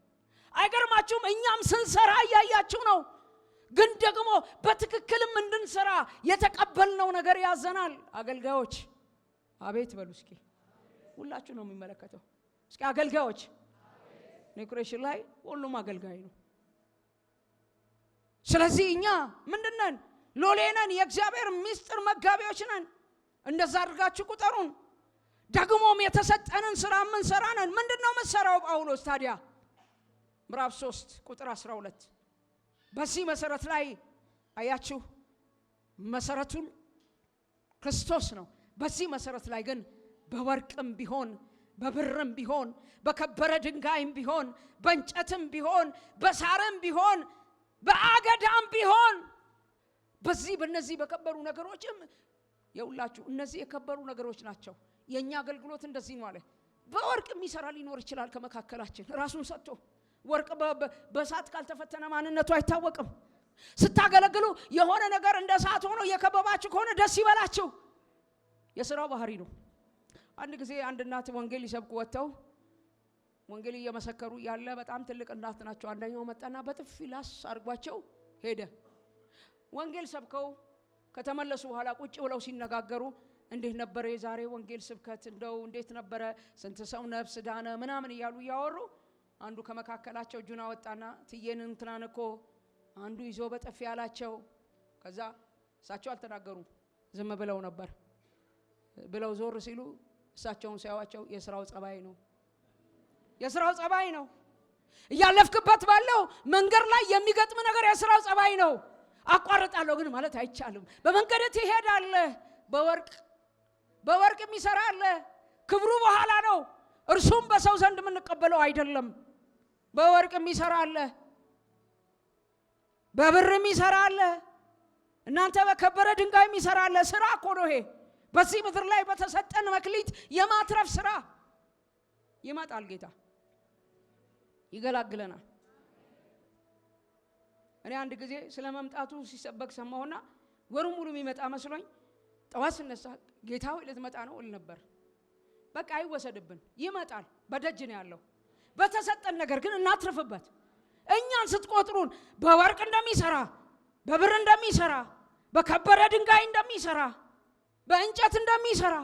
አይገርማችሁም? እኛም ስንሰራ እያያችሁ ነው። ግን ደግሞ በትክክልም እንድንሰራ የተቀበልነው ነገር ያዘናል። አገልጋዮች አቤት በሉ እስኪ። ሁላችሁ ነው የሚመለከተው። እስኪ አገልጋዮች ኔክሬሽን ላይ ሁሉም አገልጋይ ነው። ስለዚህ እኛ ምንድነን? ሎሌ ነን፣ የእግዚአብሔር ምስጢር መጋቢዎች ነን። እንደዛ አድርጋችሁ ቁጠሩን። ደግሞም የተሰጠንን ስራ ምን ሰራነን? ምንድነው መሰራው? ጳውሎስ ታዲያ ምዕራፍ 3 ቁጥር 12 በዚህ መሰረት ላይ አያችሁ፣ መሰረቱን ክርስቶስ ነው። በዚህ መሰረት ላይ ግን በወርቅም ቢሆን በብርም ቢሆን በከበረ ድንጋይም ቢሆን በእንጨትም ቢሆን በሳርም ቢሆን በአገዳም ቢሆን በእነዚህ በከበሩ ነገሮችም የሁላችሁ እነዚህ የከበሩ ነገሮች ናቸው። የኛ አገልግሎት እንደዚህ ነው አለ። በወርቅ የሚሰራ ሊኖር ይችላል ከመካከላችን ራሱን ሰጥቶ። ወርቅ በእሳት ካልተፈተነ ማንነቱ አይታወቅም። ስታገለግሉ የሆነ ነገር እንደ እሳት ሆኖ የከበባችሁ ከሆነ ደስ ይበላችሁ። የሥራው ባህሪ ነው። አንድ ጊዜ አንድ እናት ወንጌል ይሰብኩ ወጥተው ወንጌል እየመሰከሩ ያለ በጣም ትልቅ እናት ናቸው። አንደኛው መጣና በጥፊ ላስ አርጓቸው ሄደ። ወንጌል ሰብከው ከተመለሱ በኋላ ቁጭ ብለው ሲነጋገሩ እንዴት ነበር የዛሬ ወንጌል ስብከት? እንደው እንዴት ነበር? ስንት ሰው ነፍስ ዳነ? ምናምን እያሉ ያወሩ አንዱ ከመካከላቸው እጁን አወጣና ትየን እንትናን እኮ አንዱ ይዞ በጥፊ ያላቸው። ከዛ እሳቸው አልተናገሩም፣ ዝም ብለው ነበር። ብለው ዞር ሲሉ እሳቸውን ሲያዋቸው የሥራው ጸባይ ነው፣ የሥራው ጸባይ ነው። እያለፍክበት ባለው መንገር ላይ የሚገጥም ነገር የሥራው ጸባይ ነው። አቋርጣለሁ ግን ማለት አይቻልም። በመንገድ ትሄዳለህ። በወርቅ የሚሰራ አለ። ክብሩ በኋላ ነው። እርሱም በሰው ዘንድ የምንቀበለው አይደለም። በወርቅ የሚሰራ አለ፣ በብር የሚሰራ አለ፣ እናንተ በከበረ ድንጋይ የሚሰራ አለ። ስራ እኮ ነው ይሄ። በዚህ ምድር ላይ በተሰጠን መክሊት የማትረፍ ስራ ይመጣል። ጌታ ይገላግለናል። እኔ አንድ ጊዜ ስለመምጣቱ ሲሰበክ ሰማሁና ወሩን ሙሉ የሚመጣ መስሎኝ ጠዋት ስነሳ ጌታ ሆይ ልትመጣ ነው እል ነበር። በቃ አይወሰድብን፣ ይመጣል። በደጅ ነው ያለው። በተሰጠን ነገር ግን እናትርፍበት። እኛን ስትቆጥሩን በወርቅ እንደሚሰራ፣ በብር እንደሚሰራ፣ በከበረ ድንጋይ እንደሚሰራ፣ በእንጨት እንደሚሰራ፣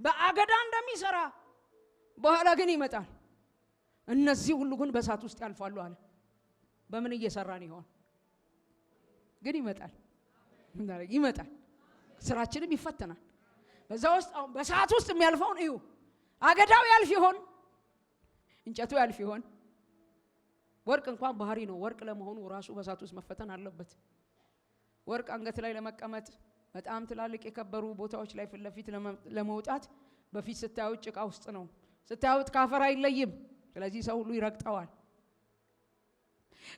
በአገዳ እንደሚሰራ በኋላ ግን ይመጣል። እነዚህ ሁሉ ግን በእሳት ውስጥ ያልፋሉ አለ። በምን እየሰራን ይሆን? ግን ይመጣል። ይመጣል። ስራችንም ይፈተናል። በዛ ውስጥ አሁን በእሳት ውስጥ የሚያልፈውን እዩ። አገዳው ያልፍ ይሆን? እንጨቱ ያልፍ ይሆን? ወርቅ እንኳን ባህሪ ነው። ወርቅ ለመሆኑ ራሱ በእሳት ውስጥ መፈተን አለበት። ወርቅ አንገት ላይ ለመቀመጥ በጣም ትላልቅ የከበሩ ቦታዎች ላይ ፊት ለፊት ለመውጣት በፊት ስታዩት ጭቃ ውስጥ ነው። ስታዩት ካፈር አይለይም። ስለዚህ ሰው ሁሉ ይረግጠዋል።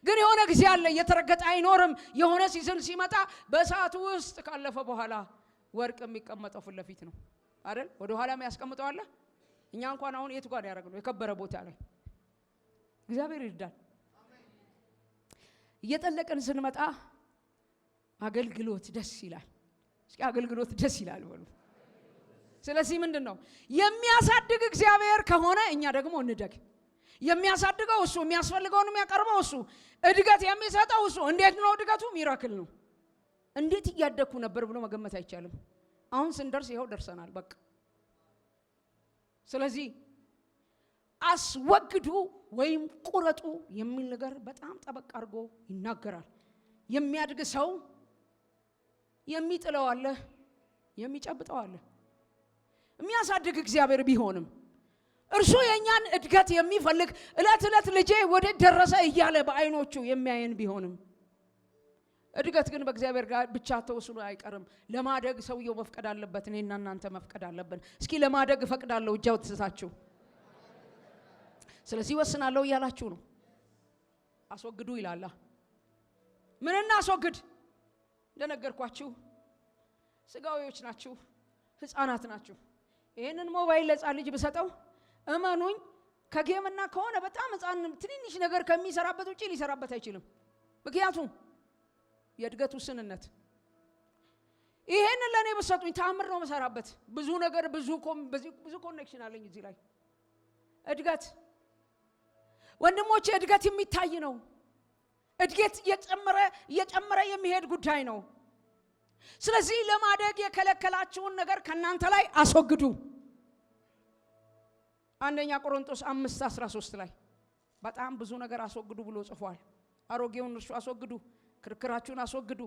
ግን የሆነ ጊዜ አለ እየተረገጠ አይኖርም። የሆነ ሲዝን ሲመጣ በእሳቱ ውስጥ ካለፈ በኋላ ወርቅ የሚቀመጠው ፊት ለፊት ነው አይደል? ወደ ኋላ የሚያስቀምጠው አለ። እኛ እንኳን አሁን የት ጋር ያደረግነው የከበረ ቦታ ላይ እግዚአብሔር ይርዳል። እየጠለቀን ስንመጣ አገልግሎት ደስ ይላል። እስኪ አገልግሎት ደስ ይላል በሉ። ስለዚህ ምንድነው የሚያሳድግ እግዚአብሔር ከሆነ እኛ ደግሞ እንደግ። የሚያሳድገው እሱ፣ የሚያስፈልገውን የሚያቀርበው እሱ፣ እድገት የሚሰጠው እሱ። እንዴት ነው እድገቱ? ሚራክል ነው። እንዴት እያደግኩ ነበር ብሎ መገመት አይቻልም። አሁን ስንደርስ ይኸው ደርሰናል። በቃ ስለዚህ አስወግዱ ወይም ቁረጡ የሚል ነገር በጣም ጠበቅ አድርጎ ይናገራል። የሚያድግ ሰው የሚጥለው አለ፣ የሚጨብጠው አለ። የሚያሳድግ እግዚአብሔር ቢሆንም እርሱ የኛን እድገት የሚፈልግ እለት እለት ልጄ ወደ ደረሰ እያለ በአይኖቹ የሚያየን ቢሆንም እድገት ግን በእግዚአብሔር ጋር ብቻ ተወስኖ አይቀርም። ለማደግ ሰውየው መፍቀድ አለበት። እኔና እናንተ መፍቀድ አለብን። እስኪ ለማደግ እፈቅዳለሁ እጃው ተሳታችሁ። ስለዚህ ወስናለሁ እያላችሁ ነው። አስወግዱ ይላል። ምንና አስወግድ? እንደነገርኳችሁ ስጋዊዎች ናችሁ፣ ህፃናት ናችሁ። ይሄንን ሞባይል ለህፃን ልጅ ብሰጠው እመኑኝ ከጌምና ከሆነ በጣም ህፃን ትንንሽ ነገር ከሚሰራበት ውጪ ሊሰራበት አይችልም። ምክንያቱም የእድገት ውስንነት። ይሄንን ለኔ በሰጡኝ ታምር ነው መሰራበት። ብዙ ነገር ብዙ ኮኔክሽን አለኝ እዚህ ላይ። እድገት ወንድሞቼ፣ እድገት የሚታይ ነው። እድገት እየጨመረ የሚሄድ ጉዳይ ነው። ስለዚህ ለማደግ የከለከላችሁን ነገር ከናንተ ላይ አስወግዱ። አንደኛ ቆሮንቶስ 5:13 ላይ በጣም ብዙ ነገር አስወግዱ ብሎ ጽፏል። አሮጌውን እርሱ አስወግዱ፣ ክርክራችሁን አስወግዱ፣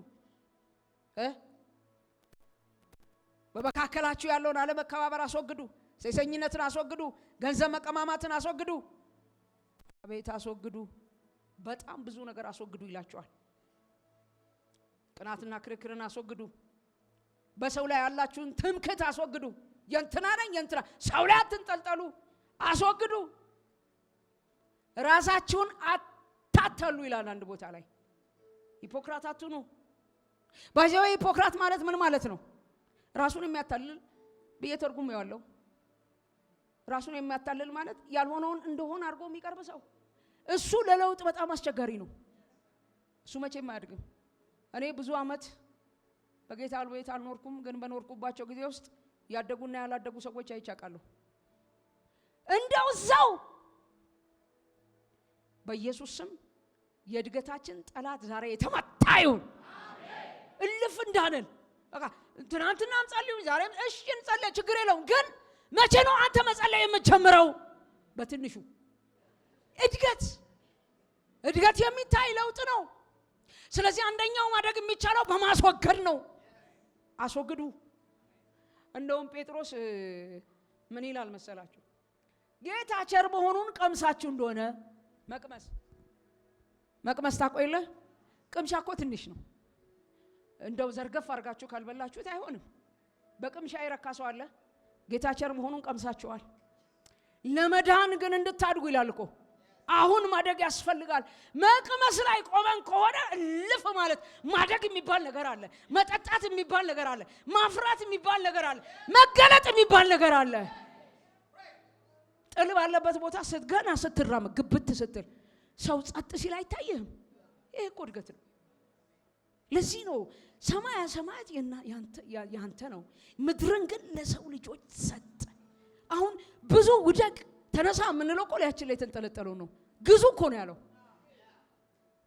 በመካከላችሁ ያለውን አለመከባበር አስወግዱ፣ ሴሰኝነትን አስወግዱ፣ ገንዘብ መቀማማትን አስወግዱ። አቤት አስወግዱ፣ በጣም ብዙ ነገር አስወግዱ ይላችኋል። ቅናትና ክርክርን አስወግዱ። በሰው ላይ ያላችሁን ትምክህት አስወግዱ። የእንትና ነኝ የእንትና ሰው ላይ አትንጠልጠሉ፣ አስወግዱ። ራሳችሁን አታታሉ ይላል አንድ ቦታ ላይ። ሂፖክራት አትሁኑ። ባይዘው ሂፖክራት ማለት ምን ማለት ነው? ራሱን የሚያታልል በየተርጉም ያለው ራሱን የሚያታልል ማለት ያልሆነውን እንደሆነ አድርጎ የሚቀርብ ሰው። እሱ ለለውጥ በጣም አስቸጋሪ ነው። እሱ መቼም አያድግም። እኔ ብዙ አመት በጌታ ቤት አልኖርኩም፣ ግን በኖርኩባቸው ጊዜ ውስጥ ያደጉና ያላደጉ ሰዎች አይቻቃለሁ። እንደው እዛው በኢየሱስ ስም የእድገታችን ጠላት ዛሬ የተመታ ይሁን። እልፍ እንዳለን በቃ ትናንትና እንጸልዩ ዛሬም እሺ እንጸልይ ችግር የለውም። ግን መቼ ነው አንተ መጸለይ የምትጀምረው? በትንሹ እድገት የሚታይ ለውጥ ነው። ስለዚህ አንደኛው ማደግ የሚቻለው በማስወገድ ነው። አስወግዱ። እንደውም ጴጥሮስ ምን ይላል መሰላችሁ? ጌታ ቸር መሆኑን ቀምሳችሁ እንደሆነ መቅመስ ታቆይለ ቅምሻ እኮ ትንሽ ነው። እንደው ዘርገፍ አርጋችሁ ካልበላችሁት አይሆንም። በቅምሻ ይረካሰው አለ። ጌታ ቸር መሆኑን ቀምሳችኋል። ለመዳን ግን እንድታድጉ ይላል እኮ። አሁን ማደግ ያስፈልጋል። መቅመስ ላይ ቆመን ከሆነ ልፍ ማለት ማደግ የሚባል ነገር አለ። መጠጣት የሚባል ነገር አለ። ማፍራት የሚባል ነገር አለ። መገለጥ የሚባል ነገር አለ። ጥል ባለበት ቦታ ስትገና ስትራመድ ግብት ስትል ሰው ጸጥ ሲል አይታየህም። ይሄ እኮ እድገት ነው። ለዚህ ነው ሰማያት ያንተ ነው፣ ምድርን ግን ለሰው ልጆች ሰጠ። አሁን ብዙ ውደቅ ተነሳ የምንለው ቆላያችን ላይ ተንጠለጠለው ነው። ግዙ እኮ ነው ያለው።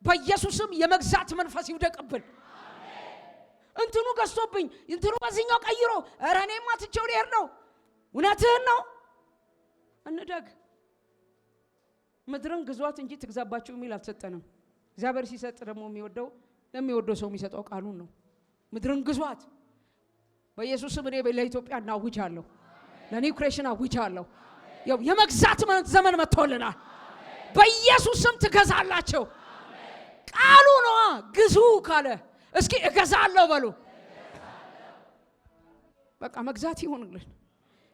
በኢየሱስም የመግዛት መንፈስ ይውደቅብን። እንትኑ ገዝቶብኝ እንትኑ በዚህኛው ቀይሮ ኧረ እኔማ ትቼው ልሄድ ነው። እውነትህን ነው። እንደግ ምድርን ግዟት እንጂ ትግዛባችሁ የሚል አልተሰጠንም። እግዚአብሔር ሲሰጥ ደግሞ ለሚወደው ሰው የሚሰጠው ቃሉን ነው። ምድርን ግዟት በኢየሱስም እኔ ለኢትዮጵያ እናውጃለሁ። ለኒው ክሬሽን አውጃለሁ። የመግዛት ዘመን መጥቶልናል። በኢየሱስም ትገዛላችሁ። ቃሉ ነው። ግዙ ካለ እስኪ እገዛለሁ በሉ። በቃ መግዛት ይሁንልን።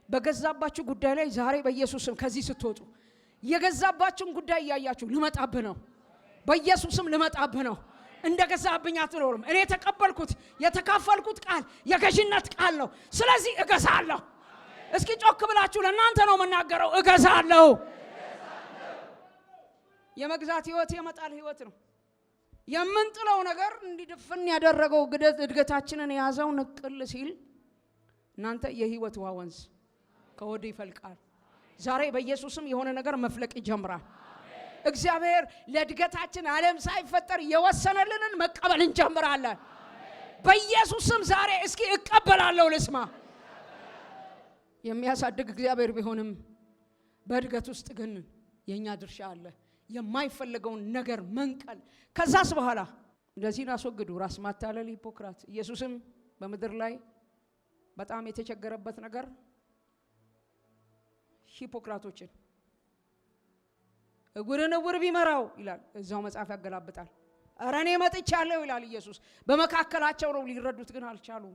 በገዛባችሁ ጉዳይ ላይ ዛሬ በኢየሱስም ከዚህ ስትወጡ የገዛባችሁን ጉዳይ ያያችሁ ልመጣብህ ነው። በኢየሱስም ልመጣብህ ነው። እንደገዛብኝ አትኖርም። እኔ የተካፈልኩት ቃል የገዥነት ቃል ነው። ስለዚህ እገዛለሁ። እስኪ ጮክ ብላችሁ ለእናንተ ነው መናገረው። እገዛለሁ። የመግዛት ህይወት የመጣል ህይወት ነው። የምንጥለው ነገር እንዲድፍን ያደረገው እድገታችንን የያዘው ንቅል ሲል እናንተ የህይወት ውሃ ወንዝ ከወዲህ ይፈልቃል። ዛሬ በኢየሱስም የሆነ ነገር መፍለቅ ይጀምራል። እግዚአብሔር ለእድገታችን ዓለም ሳይፈጠር የወሰነልንን መቀበል እንጀምራለን። በኢየሱስም ዛሬ እስኪ እቀበላለሁ ልስማ። የሚያሳድግ እግዚአብሔር ቢሆንም በእድገት ውስጥ ግን የኛ ድርሻ አለ። የማይፈልገውን ነገር መንቀል። ከዛስ በኋላ እንደዚህ አስወግዱ። ራስ ማታለል፣ ሂፖክራት። ኢየሱስም በምድር ላይ በጣም የተቸገረበት ነገር ሂፖክራቶችን እውር ቢመራው ይላል እዛው መጽሐፍ ያገላብጣል። ኧረ እኔ መጥቻለሁ ይላል ኢየሱስ። በመካከላቸው ነው፣ ሊረዱት ግን አልቻሉም።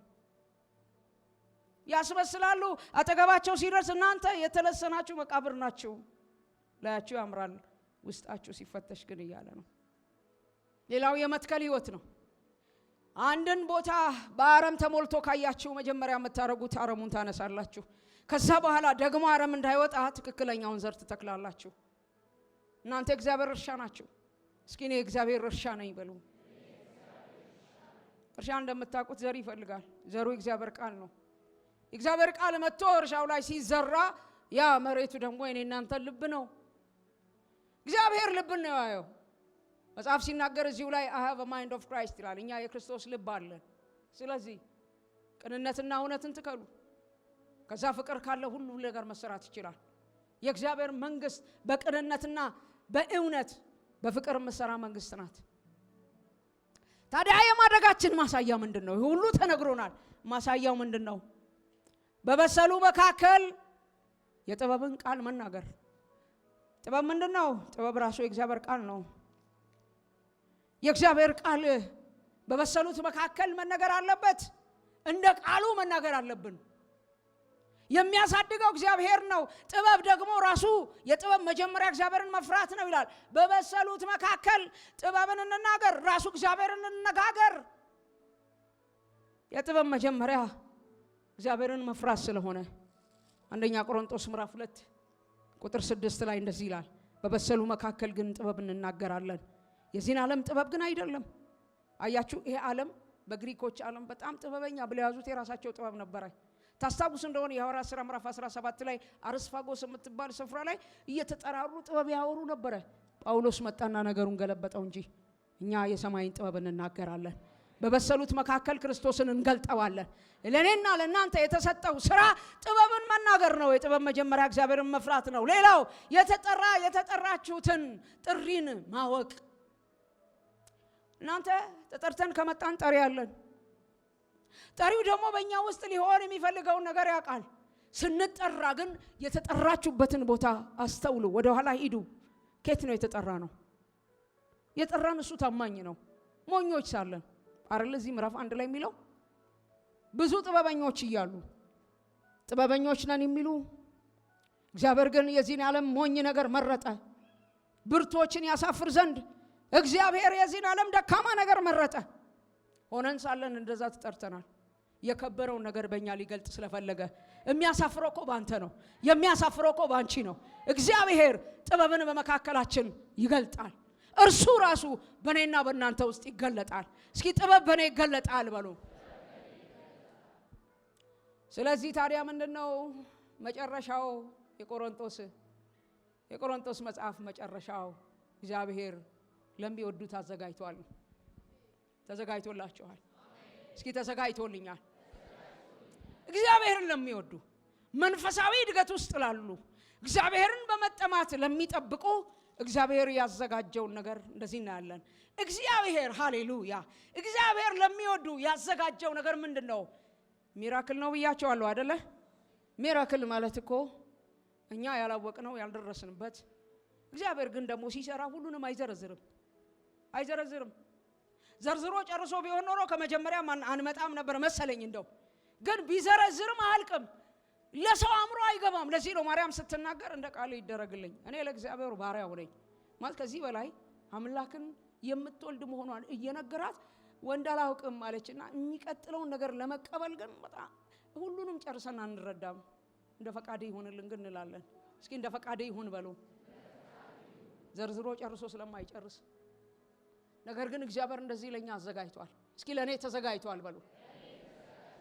ያስመስላሉ። አጠገባቸው ሲደርስ እናንተ የተለሰናችሁ መቃብር ናችሁ፣ ላያችሁ ያምራል፣ ውስጣችሁ ሲፈተሽ ግን እያለ ነው። ሌላው የመትከል ህይወት ነው። አንድን ቦታ በአረም ተሞልቶ ካያችሁ መጀመሪያ የምታረጉት አረሙን ታነሳላችሁ። ከዛ በኋላ ደግሞ አረም እንዳይወጣ ትክክለኛውን ዘር ትተክላላችሁ። እናንተ እግዚአብሔር እርሻ ናችሁ። እስኪ እኔ እግዚአብሔር እርሻ ነኝ በሉ። እርሻ እንደምታውቁት ዘር ይፈልጋል። ዘሩ እግዚአብሔር ቃል ነው። እግዚአብሔር ቃል መጥቶ እርሻው ላይ ሲዘራ ያ መሬቱ ደግሞ እኔ እናንተ ልብ ነው። እግዚአብሔር ልብ ነው ያየው። መጽሐፍ ሲናገር እዚሁ ላይ I have a mind of Christ ይላል። እኛ የክርስቶስ ልብ አለን። ስለዚህ ቅንነትና እውነትን ትከሉ። ከዛ ፍቅር ካለ ሁሉ ነገር መሰራት ይችላል። የእግዚአብሔር መንግስት በቅንነትና በእውነት በፍቅር መሰራ መንግስት ናት። ታዲያ የማደጋችን ማሳያ ምንድነው? ሁሉ ተነግሮናል። ማሳያው ምንድነው? በበሰሉ መካከል የጥበብን ቃል መናገር። ጥበብ ምንድነው? ጥበብ ራሱ የእግዚአብሔር ቃል ነው። የእግዚአብሔር ቃል በበሰሉት መካከል መናገር አለበት። እንደ ቃሉ መናገር አለብን። የሚያሳድገው እግዚአብሔር ነው። ጥበብ ደግሞ ራሱ የጥበብ መጀመሪያ እግዚአብሔርን መፍራት ነው ይላል። በበሰሉት መካከል ጥበብን እንናገር፣ ራሱ እግዚአብሔርን እንነጋገር። የጥበብ መጀመሪያ እግዚአብሔርን መፍራት ስለሆነ አንደኛ ቆሮንቶስ ምዕራፍ 2 ቁጥር 6 ላይ እንደዚህ ይላል፣ በበሰሉ መካከል ግን ጥበብ እንናገራለን። የዚህን ዓለም ጥበብ ግን አይደለም። አያችሁ፣ ይሄ ዓለም በግሪኮች ዓለም በጣም ጥበበኛ ብለው ያዙት የራሳቸው ጥበብ ነበረ። ታስታውሱ እንደሆነ የሐዋርያት ሥራ ምዕራፍ 17 ላይ አርስፋጎስ የምትባል ስፍራ ላይ እየተጠራሩ ጥበብ ያወሩ ነበር። ጳውሎስ መጣና ነገሩን ገለበጠው እንጂ እኛ የሰማይን ጥበብ እንናገራለን፣ በበሰሉት መካከል ክርስቶስን እንገልጠዋለን። ለኔና ለናንተ የተሰጠው ስራ ጥበብን መናገር ነው። የጥበብ መጀመሪያ እግዚአብሔርን መፍራት ነው። ሌላው የተጠራችሁትን ጥሪን ማወቅ። እናንተ ተጠርተን ከመጣን ጠሪ ያለን፣ ጠሪው ደግሞ በእኛ ውስጥ ሊሆን የሚፈልገውን ነገር ያውቃል። ስንጠራ ግን የተጠራችሁበትን ቦታ አስተውሉ፣ ወደ ኋላ ሂዱ። ከየት ነው የተጠራ ነው? የጠራን እሱ ታማኝ ነው። ሞኞች ሳለን አይደል እዚህ ምዕራፍ 1 ላይ የሚለው ብዙ ጥበበኞች እያሉ ጥበበኞች ነን የሚሉ፣ እግዚአብሔር ግን የዚህን ዓለም ሞኝ ነገር መረጠ ብርቶችን ያሳፍር ዘንድ። እግዚአብሔር የዚህን ዓለም ደካማ ነገር መረጠ። ሆነን ሳለን እንደዛ ተጠርተናል። የከበረውን ነገር በእኛ ሊገልጥ ስለፈለገ። የሚያሳፍረው እኮ ባንተ ነው፣ የሚያሳፍረው እኮ ባንቺ ነው። እግዚአብሔር ጥበብን በመካከላችን ይገልጣል። እርሱ ራሱ በእኔና በእናንተ ውስጥ ይገለጣል። እስኪ ጥበብ በእኔ ይገለጣል በሉ። ስለዚህ ታዲያ ምንድነው መጨረሻው? የቆሮንቶስ መጽሐፍ መጨረሻው እግዚአብሔር ለሚወዱት አዘጋጅቷል። ተዘጋጅቶላችኋል? እስኪ ተዘጋጅቶልኛል። እግዚአብሔርን ለሚወዱ መንፈሳዊ እድገት ውስጥ ላሉ እግዚአብሔርን በመጠማት ለሚጠብቁ እግዚአብሔር ያዘጋጀውን ነገር እንደዚህ እናያለን። እግዚአብሔር ሃሌሉያ፣ እግዚአብሔር ለሚወዱ ያዘጋጀው ነገር ምንድነው? ሚራክል ነው ብያቸዋለሁ አይደለ? ሚራክል ማለት እኮ እኛ ያላወቅነው ያልደረስንበት፣ እግዚአብሔር ግን ደግሞ ሲሰራ ሁሉንም አይዘረዝርም። ዘርዝሮ ጨርሶ ቢሆን ኖሮ ከመጀመሪያ አንመጣም ነበር መሰለኝ። እንደው ግን ቢዘረዝርም አልቅም፣ ለሰው አእምሮ አይገባም። ለዚህ ነው ማርያም ስትናገር እንደ ቃል ይደረግልኝ እኔ ለእግዚአብሔር ባሪያው ነኝ ማለት። ከዚህ በላይ አምላክን የምትወልድ መሆኗን እየነገራት ወንድ አላውቅም ማለችና የሚቀጥለውን ነገር ለመቀበል ግን በጣም ሁሉንም ጨርሰን አንረዳም። እንደ ፈቃዴ ይሁንልን ግን እንላለን። እስኪ እንደ ፈቃዴ ይሁን በሉ። ዘርዝሮ ጨርሶ ስለማይጨርስ ነገር ግን እግዚአብሔር እንደዚህ ለኛ አዘጋጅቷል። እስኪ ለኔ ተዘጋጅቷል በሉ።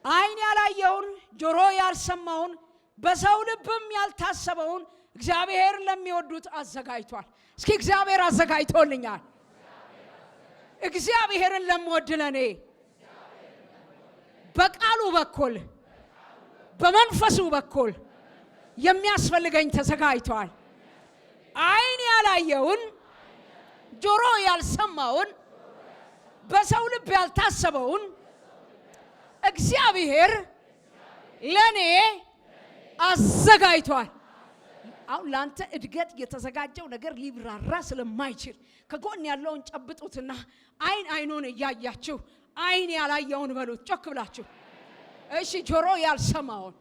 አይን ያላየውን ጆሮ ያልሰማውን በሰው ልብም ያልታሰበውን እግዚአብሔር ለሚወዱት አዘጋጅቷል። እስኪ እግዚአብሔር አዘጋጅቶልኛል። እግዚአብሔርን ለምወድ ለኔ በቃሉ በኩል በመንፈሱ በኩል የሚያስፈልገኝ ተዘጋጅቷል። አይን ያላየውን ጆሮ ያልሰማውን በሰው ልብ ያልታሰበውን እግዚአብሔር ለኔ አዘጋጅቷል። አሁን ላንተ እድገት የተዘጋጀው ነገር ሊብራራ ስለማይችል ከጎን ያለውን ጨብጡትና አይኑን እያያችሁ አይን ያላየውን በሉት ጮክ ብላችሁ። እሺ ጆሮ ያልሰማውን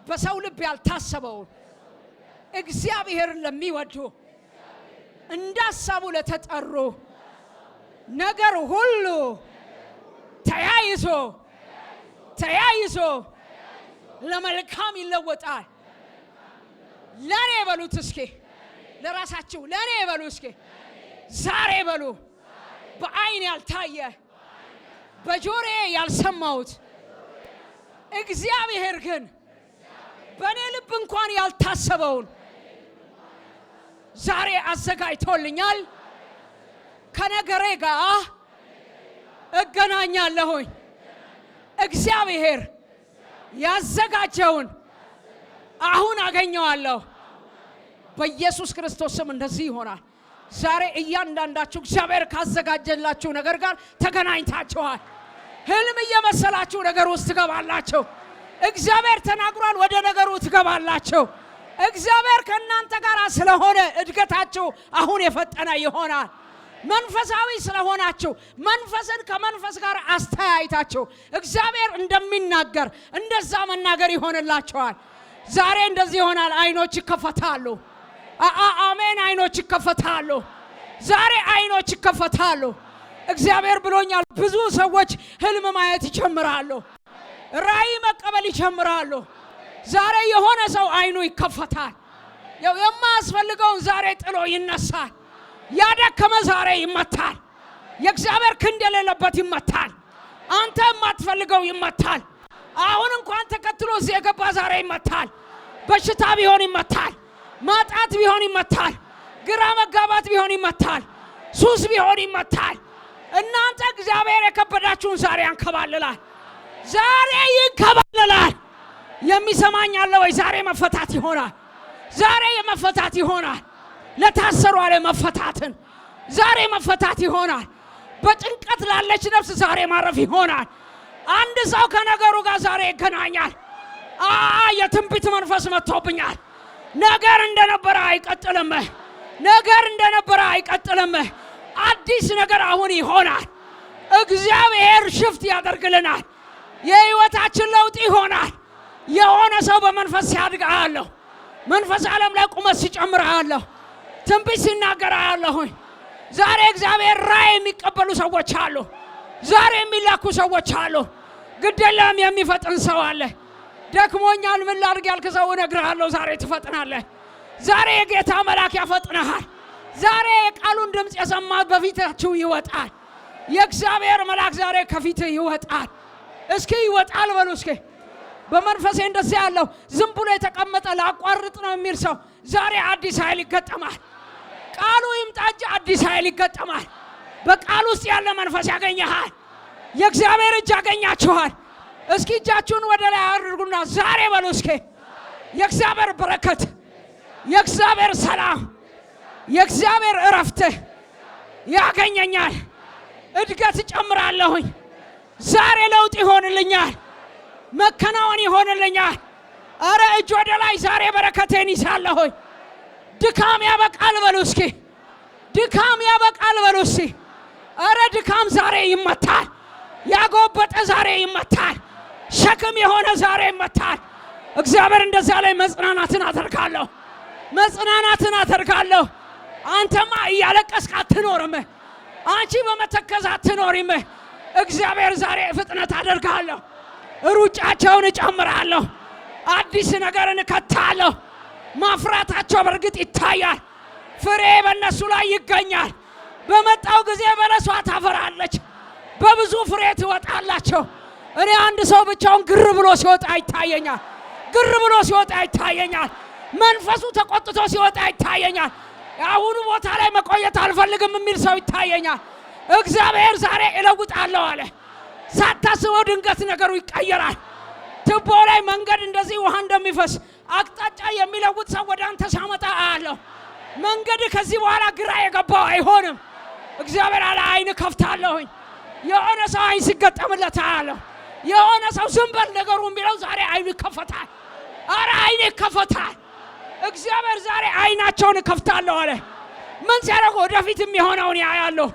በሰው ልብ ያልታሰበውን እግዚአብሔርን ለሚወዱ እንዳሳቡ ለተጠሩ ነገር ሁሉ ተያይዞ ለመልካም ይለወጣል። ለኔ በሉት እስኪ፣ ለራሳችሁ ለኔ በሉ እስኪ። ዛሬ በሉ በአይን ያልታየ በጆሮ ያልሰማሁት እግዚአብሔር ግን በኔ ልብ እንኳን ያልታሰበውን ዛሬ አዘጋጅቶልኛል። ከነገሬ ጋር እገናኛለሁኝ። እግዚአብሔር ያዘጋጀውን አሁን አገኘዋለሁ። በኢየሱስ ክርስቶስ ስም እንደዚህ ይሆናል። ዛሬ እያንዳንዳችሁ እግዚአብሔር ካዘጋጀላችሁ ነገር ጋር ተገናኝታችኋል። ህልም እየመሰላችሁ ነገር ውስጥ ትገባላችሁ። እግዚአብሔር ተናግሯል፣ ወደ ነገሩ ትገባላችሁ። እግዚአብሔር ከእናንተ ጋር ስለሆነ እድገታችሁ አሁን የፈጠነ ይሆናል። መንፈሳዊ ስለሆናችሁ መንፈስን ከመንፈስ ጋር አስተያይታችሁ እግዚአብሔር እንደሚናገር እንደዛ መናገር ይሆንላችኋል። ዛሬ እንደዚህ ይሆናል። አይኖች ይከፈታሉ። አሜን። አይኖች ይከፈታሉ። ዛሬ አይኖች ይከፈታሉ። እግዚአብሔር ብሎኛል። ብዙ ሰዎች ህልም ማየት ይጀምራሉ። ራእይ መቀበል ይጀምራሉ። ዛሬ የሆነ ሰው አይኑ ይከፈታል። የማያስፈልገውን ዛሬ ጥሎ ይነሳል። ያደከመ ዛሬ ይመታል። የእግዚአብሔር ክንድ የሌለበት ይመታል። አንተ የማትፈልገው ይመታል። አሁን እንኳን ተከትሎ እዚህ የገባ ዛሬ ይመታል። በሽታ ቢሆን ይመታል። ማጣት ቢሆን ይመታል። ግራ መጋባት ቢሆን ይመታል። ሱስ ቢሆን ይመታል። እናንተ እግዚአብሔር የከበዳችሁን ዛሬ ያንከባልላል። ዛሬ ይንከባልላል። የሚሰማኝ አለ ወይ? ዛሬ መፈታት ይሆናል። ዛሬ የመፈታት ይሆናል። ለታሰሩ አለ መፈታትን ዛሬ መፈታት ይሆናል። በጭንቀት ላለች ነፍስ ዛሬ ማረፍ ይሆናል። አንድ ሰው ከነገሩ ጋር ዛሬ ይገናኛል። የትንቢት መንፈስ መጥቶብኛል። ነገር እንደነበረ አይቀጥልም። ነገር እንደነበረ አይቀጥልም። አዲስ ነገር አሁን ይሆናል። እግዚአብሔር ሽፍት ያደርግልናል። የህይወታችን ለውጥ ይሆናል። የሆነ ሰው በመንፈስ ሲያድግ አያለሁ። መንፈስ ዓለም ላይ ቁመት ሲጨምር አያለሁ። ትንቢት ሲናገር አያለሁ። ዛሬ እግዚአብሔር ራእይ የሚቀበሉ ሰዎች አሉ። ዛሬ የሚላኩ ሰዎች አሉ። ግደለም የሚፈጥን ሰው አለ። ደክሞኛል ምን ላድርግ ያልክ ሰው እነግርሃለሁ፣ ዛሬ ትፈጥናለህ። ዛሬ የጌታ መልአክ ያፈጥንሃል። ዛሬ የቃሉን ድምፅ የሰማት በፊታችሁ ይወጣል። የእግዚአብሔር መልአክ ዛሬ ከፊትህ ይወጣል። እስኪ ይወጣል በሉ እስኪ። በመንፈሴ እንደዚህ ያለው ዝም ብሎ የተቀመጠ ላቋርጥ ነው የሚል ሰው ዛሬ አዲስ ኃይል ይገጠማል። ቃሉ ይምጣ እንጂ አዲስ ኃይል ይገጠማል። በቃሉ ውስጥ ያለ መንፈስ ያገኘሃል። የእግዚአብሔር እጅ ያገኛችኋል። እስኪ እጃችሁን ወደ ላይ አድርጉና ዛሬ በሉ እስኪ የእግዚአብሔር በረከት፣ የእግዚአብሔር ሰላም፣ የእግዚአብሔር እረፍት ያገኘኛል። እድገት ጨምራለሁኝ። ዛሬ ለውጥ ይሆንልኛል። መከናወን ይሆንልኛል። አረ እጅ ወደ ላይ ዛሬ በረከቴን ይዛለሁኝ። ድካም ያበቃል በሉ እስኪ። ድካም ያበቃል በሉ እስኪ። አረ ድካም ዛሬ ይመታል። ያጎበጠ ዛሬ ይመታል። ሸክም የሆነ ዛሬ ይመታል። እግዚአብሔር እንደዛ ላይ መጽናናትን አደርጋለሁ። መጽናናትን አደርጋለሁ። አንተማ እያለቀስክ አትኖርም። አንቺ በመተከዝ አትኖሪም። እግዚአብሔር ዛሬ ፍጥነት አደርጋለሁ። ሩጫቸውን እጨምራለሁ። አዲስ ነገርን እከታለሁ። ማፍራታቸው በእርግጥ ይታያል። ፍሬ በእነሱ ላይ ይገኛል። በመጣው ጊዜ በለሷ ታፈራለች። በብዙ ፍሬ ትወጣላቸው። እኔ አንድ ሰው ብቻውን ግር ብሎ ሲወጣ ይታየኛል። ግር ብሎ ሲወጣ ይታየኛል። መንፈሱ ተቆጥቶ ሲወጣ ይታየኛል። አሁኑ ቦታ ላይ መቆየት አልፈልግም የሚል ሰው ይታየኛል። እግዚአብሔር ዛሬ እለውጣለሁ አለ። ሳታስበው ድንገት ነገሩ ይቀየራል። ትቦ ላይ መንገድ እንደዚህ ውሃ እንደሚፈስ አቅጣጫ የሚለውጥ ሰው ወደ አንተ ሳመጣ አያለሁ። መንገድ ከዚህ በኋላ ግራ የገባው አይሆንም። እግዚአብሔር አለ አይን ከፍታለሁኝ። የሆነ ሰው አይን ሲገጠምለት አያለሁ። የሆነ ሰው ዝም በል ነገሩ የሚለው ዛሬ አይኑ ይከፈታል። አረ አይኔ ይከፈታል። እግዚአብሔር ዛሬ አይናቸውን ከፍታለሁ አለ። ምን ሲያደርጉ ወደፊት የሚሆነውን ያያለሁ።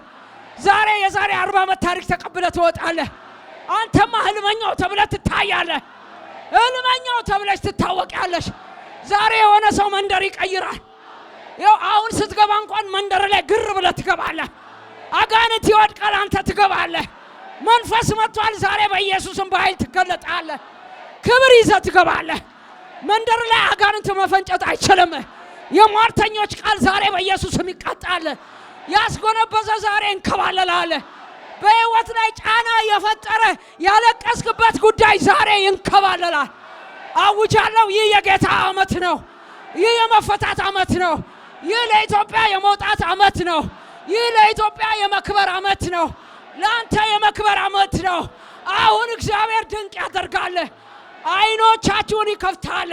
ዛሬ የዛሬ 40 ዓመት ታሪክ ተቀብለህ ትወጣለህ። አንተማ ህልመኛው ተብለህ ትታያለህ። ህልመኛው ተብለሽ ትታወቂያለሽ። ዛሬ የሆነ ሰው መንደር ይቀይራል። ያው አሁን ስትገባ እንኳን መንደር ላይ ግር ብለህ ትገባለህ። አጋንንት ይወድቃል፣ አንተ ትገባለህ። መንፈስ መጥቷል። ዛሬ በኢየሱስም በኃይል ትገለጣለህ። ክብር ይዘህ ትገባለህ። መንደር ላይ አጋንንት መፈንጨት አይችልም። የሟርተኞች ቃል ዛሬ በኢየሱስም ይቀጣል። ያስጎነበዘ ዛሬ እንከባለላል። በህይወት ላይ ጫና የፈጠረ ያለቀስክበት ጉዳይ ዛሬ ይንከባለላል። አውጃለሁ። ይህ የጌታ ዓመት ነው። ይህ የመፈታት ዓመት ነው። ይህ ለኢትዮጵያ የመውጣት ዓመት ነው። ይህ ለኢትዮጵያ የመክበር ዓመት ነው። ለአንተ የመክበር ዓመት ነው። አሁን እግዚአብሔር ድንቅ ያደርጋል። አይኖቻችሁን ይከፍታል።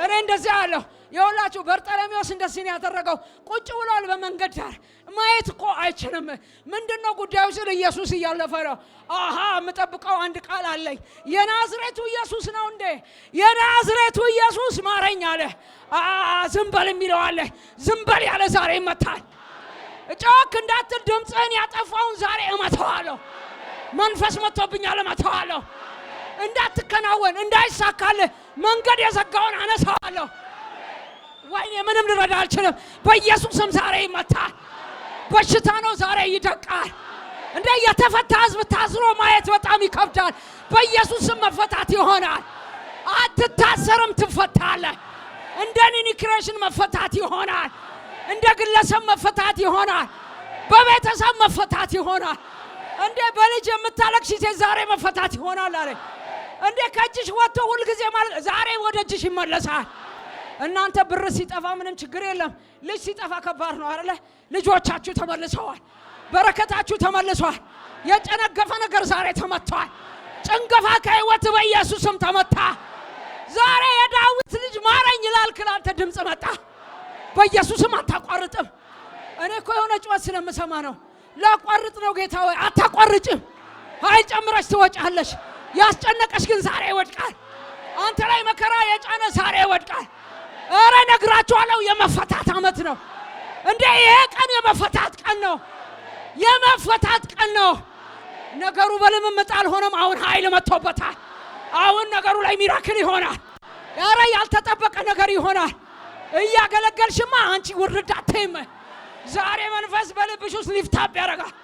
እኔ እንደዚህ አለሁ። የሁላችሁ በርጠለሜዎስ እንደዚህ ነው ያደረገው። ቁጭ ብሏል በመንገድ ዳር። ማየት እኮ አይችልም። ምንድነው ጉዳዩ ስለ ኢየሱስ እያለፈ ነው። አሃ የምጠብቀው አንድ ቃል አለኝ። የናዝሬቱ ኢየሱስ ነው እንዴ? የናዝሬቱ ኢየሱስ ማረኝ አለ። ዝም በል የሚለው አለ። ዝም በል ያለ ዛሬ ይመታል። ጮክ እንዳትል ድምፅህን ያጠፋውን ዛሬ እመታዋለሁ። መንፈስ መጥቶብኛል፣ እመታዋለሁ። እንዳትከናወን እንዳይሳካልህ መንገድ የዘጋውን አነሳዋለሁ። ወይኔ ምንም ልረዳ አልችልም። በኢየሱስም ዛሬ ይመታል። በሽታ ነው ዛሬ ይደቃል። እንደ የተፈታ ህዝብ ታስሮ ማየት በጣም ይከብዳል። በኢየሱስም መፈታት ይሆናል። አትታሰርም፣ ትፈታለህ። እንደ ኒኒክሬሽን መፈታት ይሆናል። እንደ ግለሰብ መፈታት ይሆናል። በቤተሰብ መፈታት ይሆናል። እንደ በልጅ የምታለቅሽ ሴት ዛሬ መፈታት ይሆናል አለ። እንደ ከእጅሽ ወጥቶ ሁሉ ጊዜ ማለት ዛሬ ወደ እጅሽ ይመለሳል። እናንተ ብር ሲጠፋ ምንም ችግር የለም። ልጅ ሲጠፋ ከባድ ነው አይደለ? ልጆቻችሁ ተመልሰዋል። በረከታችሁ ተመልሷል። የጨነገፈ ነገር ዛሬ ተመቷል። ጭንገፋ ከህይወት በኢየሱስም ተመታ። ዛሬ የዳዊት ልጅ ማረኝ ይላል። ክላንተ ድምጽ መጣ። በኢየሱስም አታቋርጥም። እኔ እኮ የሆነ ጩኸት ስለምሰማ ነው። ላቋርጥ ነው ጌታ ሆይ አታቋርጭም። ኃይል ጨምረሽ ትወጫለሽ። ያስጨነቀሽ ግን ዛሬ ይወድቃል። አንተ ላይ መከራ የጫነ ዛሬ ይወድቃል። አረ ነግራችኋለሁ የመፈታት ዓመት ነው። እንዴ ይሄ ቀን የመፈታት ቀን ነው። የመፈታት ቀን ነው። ነገሩ በልምምጥ አልሆነም። አሁን ኃይል መጥቶበታል። አሁን ነገሩ ላይ ሚራክል ይሆናል። አረ ያልተጠበቀ ነገር ይሆናል። እያገለገልሽማ አንቺ ውርድ አትይም። ዛሬ መንፈስ በልብሽ ውስጥ ሊፍታብ ያደርጋል።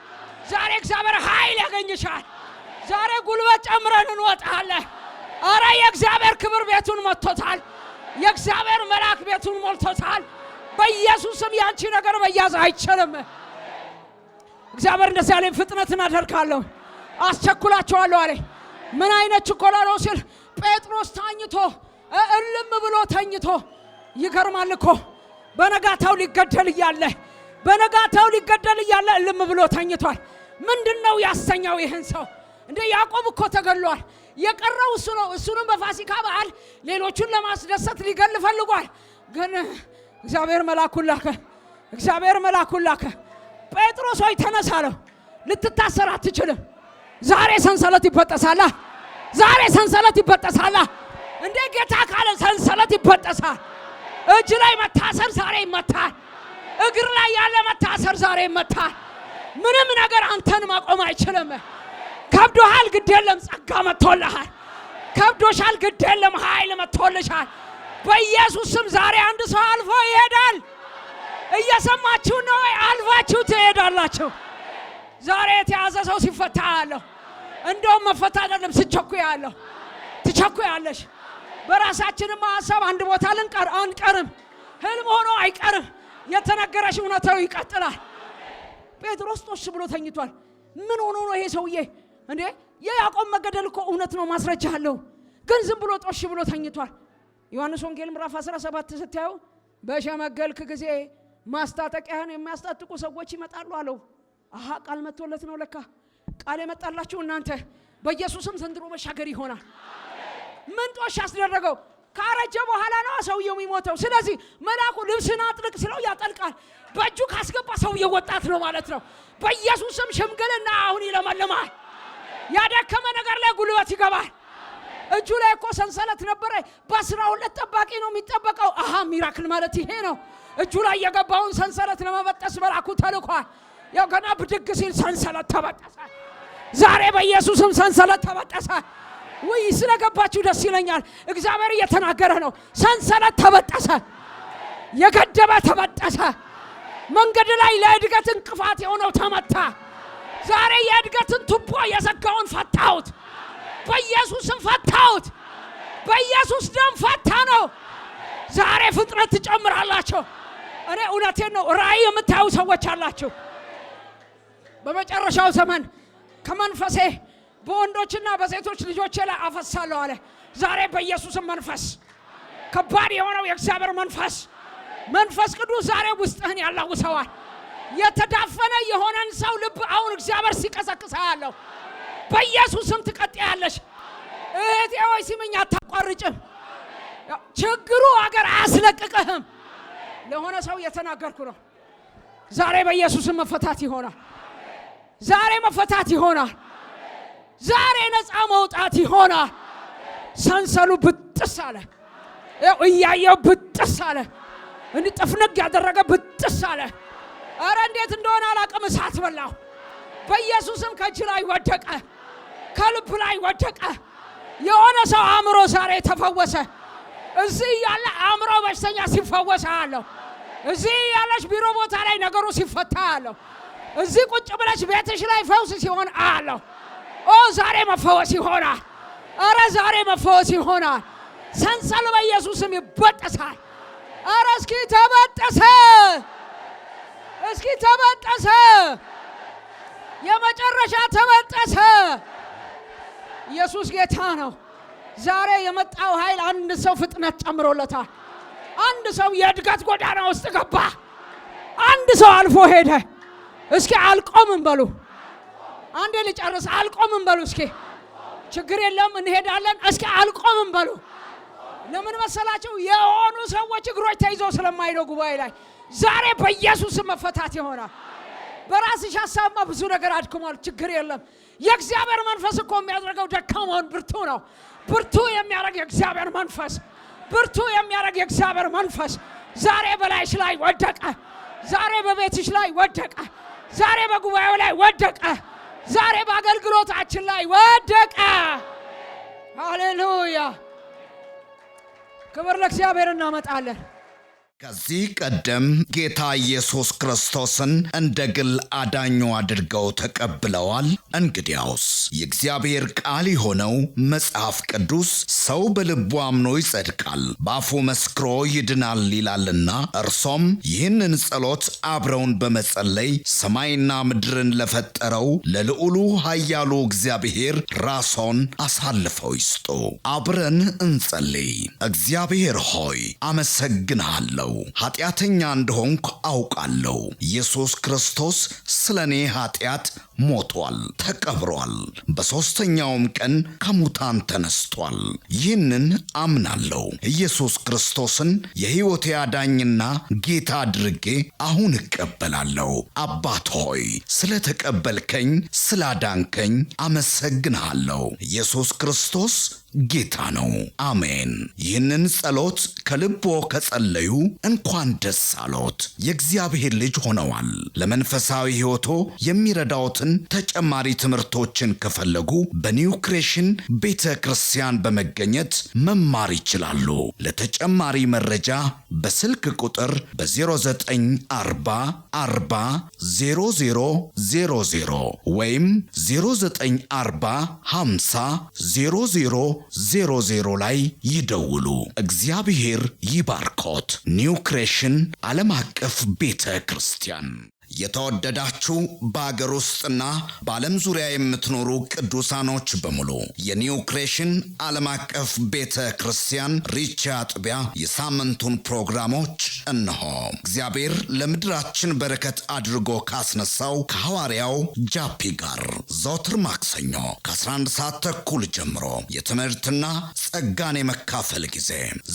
ዛሬ እግዚአብሔር ኃይል ያገኝሻል። ዛሬ ጉልበት ጨምረን እንወጣለን። አረ የእግዚአብሔር ክብር ቤቱን ሞልቶታል። የእግዚአብሔር መልአክ ቤቱን ሞልቶታል። በኢየሱስም ያንቺ ነገር በያዝ አይችልም። እግዚአብሔር እንደዚህ ያለኝ ፍጥነትን አደርጋለሁ አስቸኩላቸዋለሁ አለ። ምን አይነት ችኮላ ነው ሲል ጴጥሮስ ታኝቶ እልም ብሎ ተኝቶ ይገርማል እኮ በነጋታው ሊገደል እያለ እልም ብሎ ተኝቷል። ምንድነው ያሰኛው ይህን ሰው? እንደ ያዕቆብ እኮ ተገሏል። የቀረው እሱ ነው። እሱንም በፋሲካ በዓል ሌሎቹን ለማስደሰት ሊገል ፈልጓል። ግን እግዚአብሔር መልአኩን ላከ። ጴጥሮስ ሆይ ተነሳ አለው። ልትታሰር አትችልም። ዛሬ ሰንሰለት ይበጠሳል። እንደ ጌታ ካለ ሰንሰለት ይበጠሳል። እጅ ላይ መታሰር ዛሬ ይመታል። እግር ላይ ያለ መታሰር ዛሬ ይመታል። ምንም ነገር አንተን ማቆም አይችልም። ከብዶሃል፣ ግድ የለም ጸጋ መጥቶልሃል። ከብዶሻል፣ ግድ የለም ኃይል መጥቶልሻል። በኢየሱስ ስም ዛሬ አንድ ሰው አልፎ ይሄዳል። እየሰማችሁ ነው? አልፋችሁ ትሄዳላችሁ። ዛሬ የተያዘ ሰው ሲፈታ ያለው እንደውም መፈታ አይደለም ሲቸኩያለሁ። ትቸኩያለሽ። በራሳችንም ሐሳብ አንድ ቦታ አንቀርም። ህልም ሆኖ አይቀርም። የተነገረሽ እውነታው ይቀጥላል። ጴጥሮስ ጦሽ ብሎ ተኝቷል። ምን ሆኖ ነው ይሄ ሰውዬ? እንዴ የያዕቆብ መገደል እኮ እውነት ነው፣ ማስረጃ አለው። ግን ዝም ብሎ ጦሽ ብሎ ተኝቷል። ዮሐንስ ወንጌል ምዕራፍ 17 ስታዩ በሸመገልክ ጊዜ ማስታጠቂያን የሚያስታጥቁ ሰዎች ይመጣሉ አለው። አሃ ቃል መጥቶለት ነው ለካ። ቃል የመጣላችሁ እናንተ በኢየሱስም ዘንድሮ መሻገር ይሆናል። ምን ጦሽ ያስደረገው? ካረጀ በኋላ ነው ሰውየው የሚሞተው። ስለዚህ መልአኩ ልብስን አጥልቅ ሲለው ያጠልቃል። በእጁ ካስገባ ሰውየው ወጣት ነው ማለት ነው። በኢየሱስም ሽምግልና አሁን ይለመልማል። ያደከመ ነገር ላይ ጉልበት ይገባል። እጁ ላይ እኮ ሰንሰለት ነበረ። በ12 ጠባቂ ነው የሚጠበቀው። አሃ ሚራክል ማለት ይሄ ነው። እጁ ላይ የገባውን ሰንሰለት ለመበጠስ መልአኩ ተልኳል። ያው ገና ብድግ ሲል ሰንሰለት ተበጠሰ። ዛሬ በኢየሱስም ሰንሰለት ተበጠሰ። ወይ ስለገባችሁ ደስ ይለኛል። እግዚአብሔር እየተናገረ ነው። ሰንሰለት ተበጠሰ። የገደበ ተበጠሰ። መንገድ ላይ ለእድገት እንቅፋት የሆነው ተመታ። ዛሬ የእድገትን ቱቦ የዘጋውን ፈታሁት። በኢየሱስም ፈታሁት። በኢየሱስ ደም ፈታ ነው። ዛሬ ፍጥነት ትጨምራላችሁ። እኔ እውነቴን ነው። ራእይ የምታዩ ሰዎች አላችሁ። በመጨረሻው ዘመን ከመንፈሴ በወንዶችና በሴቶች ልጆች ላይ አፈሳለሁ አለ። ዛሬ በኢየሱስም መንፈስ ከባድ የሆነው የእግዚአብሔር መንፈስ ቅዱስ ዛሬ ውስጥህን ያላውሰዋል። የተዳፈነ የሆነን ሰው ልብ አሁን እግዚአብሔር ሲቀሰቅሳ ያለው በኢየሱስም ትቀጥያለሽ። እህቴ ሆይ ስሚኝ፣ አታቋርጭም። ችግሩ አገር አያስለቅቅህም። ለሆነ ሰው የተናገርኩ ነው። ዛሬ በኢየሱስም መፈታት ይሆናል። ዛሬ ነፃ መውጣት ይሆናል። ሰንሰሉ ብጥስ አለ። እያየው ብጥስ አለ። እንዲህ ጥፍንግ ያደረገ ብጥስ አለ። አረ እንዴት እንደሆነ አላቅም። እሳት በላው። በኢየሱስም ከእጅ ላይ ወደቀ፣ ከልብ ላይ ወደቀ። የሆነ ሰው አእምሮ ዛሬ ተፈወሰ። እዚህ ያለ አእምሮ በሽተኛ ሲፈወስ አለው። እዚህ ያለሽ ቢሮ ቦታ ላይ ነገሩ ሲፈታ አለው። እዚህ ቁጭ ብለሽ ቤትሽ ላይ ፈውስ ሲሆን አለው። ዛሬ መፈወስ ይሆናል። አረ ዛሬ መፈወስ ይሆናል። ሰንሰሉ በኢየሱስም ይበጠሳል። አረ እስኪ ተበጠሰ። የመጨረሻ ተበጠሰ። ኢየሱስ ጌታ ነው። ዛሬ የመጣው ኃይል አንድ ሰው ፍጥነት ጨምሮለታል። አንድ ሰው የእድገት ጎዳና ውስጥ ገባ። አንድ ሰው አልፎ ሄደ። እስኪ አልቆምም በሉ። አንዴ ልጨርስ። አልቆምም በሉ እስኪ። ችግር የለም እንሄዳለን። እስኪ አልቆምም በሉ። ለምን መሰላችሁ? የሆኑ ሰዎች እግሮች ተይዘው ስለማይሄዱ ጉባኤ ላይ ዛሬ በኢየሱስ መፈታት ይሆናል። በራስሽ ሐሳብማ ብዙ ነገር አድክሟል። ችግር የለም። የእግዚአብሔር መንፈስ እኮ የሚያደርገው ደካማውን ብርቱ ነው። ብርቱ የሚያደርግ የእግዚአብሔር መንፈስ፣ ብርቱ የሚያደርግ የእግዚአብሔር መንፈስ ዛሬ በላይሽ ላይ ወደቀ። ዛሬ በቤትሽ ላይ ወደቀ። ዛሬ በጉባኤው ላይ ወደቀ። ዛሬ በአገልግሎታችን ላይ ወደቀ። ሃሌሉያ! ክብር ለእግዚአብሔር እናመጣለን። ከዚህ ቀደም ጌታ ኢየሱስ ክርስቶስን እንደ ግል አዳኙ አድርገው ተቀብለዋል? እንግዲያውስ የእግዚአብሔር ቃል የሆነው መጽሐፍ ቅዱስ ሰው በልቡ አምኖ ይጸድቃል፣ በአፉ መስክሮ ይድናል ይላልና እርሶም ይህንን ጸሎት አብረውን በመጸለይ ሰማይና ምድርን ለፈጠረው ለልዑሉ ኃያሉ እግዚአብሔር ራስዎን አሳልፈው ይስጡ። አብረን እንጸልይ። እግዚአብሔር ሆይ አመሰግንሃለሁ። ኃጢአተኛ እንደሆንኩ አውቃለሁ። ኢየሱስ ክርስቶስ ስለኔ ኃጢአት ሞቷል፣ ተቀብሯል፣ በሦስተኛውም ቀን ከሙታን ተነስቷል። ይህንን አምናለሁ። ኢየሱስ ክርስቶስን የሕይወቴ አዳኝና ጌታ አድርጌ አሁን እቀበላለሁ። አባት ሆይ ስለተቀበልከኝ፣ ስላዳንከኝ አመሰግንሃለሁ። ኢየሱስ ክርስቶስ ጌታ ነው። አሜን። ይህንን ጸሎት ከልቦ ከጸለዩ እንኳን ደስ አሎት፣ የእግዚአብሔር ልጅ ሆነዋል። ለመንፈሳዊ ሕይወቶ የሚረዳዎትን ተጨማሪ ትምህርቶችን ከፈለጉ በኒው ክሬሽን ቤተ ክርስቲያን በመገኘት መማር ይችላሉ። ለተጨማሪ መረጃ በስልክ ቁጥር በ0940 40 0000 ወይም 0940 50 0000 ላይ ይደውሉ። እግዚአብሔር ይባርኮት። ኒው ክሬሽን ዓለም አቀፍ ቤተ ክርስቲያን። የተወደዳችሁ በአገር ውስጥና በዓለም ዙሪያ የምትኖሩ ቅዱሳኖች በሙሉ የኒው ክሬሽን ዓለም አቀፍ ቤተ ክርስቲያን ሪቻ አጥቢያ የሳምንቱን ፕሮግራሞች እነሆ። እግዚአብሔር ለምድራችን በረከት አድርጎ ካስነሳው ከሐዋርያው ጃፒ ጋር ዘወትር ማክሰኞ ከ11 ሰዓት ተኩል ጀምሮ የትምህርትና ጸጋን የመካፈል ጊዜ፣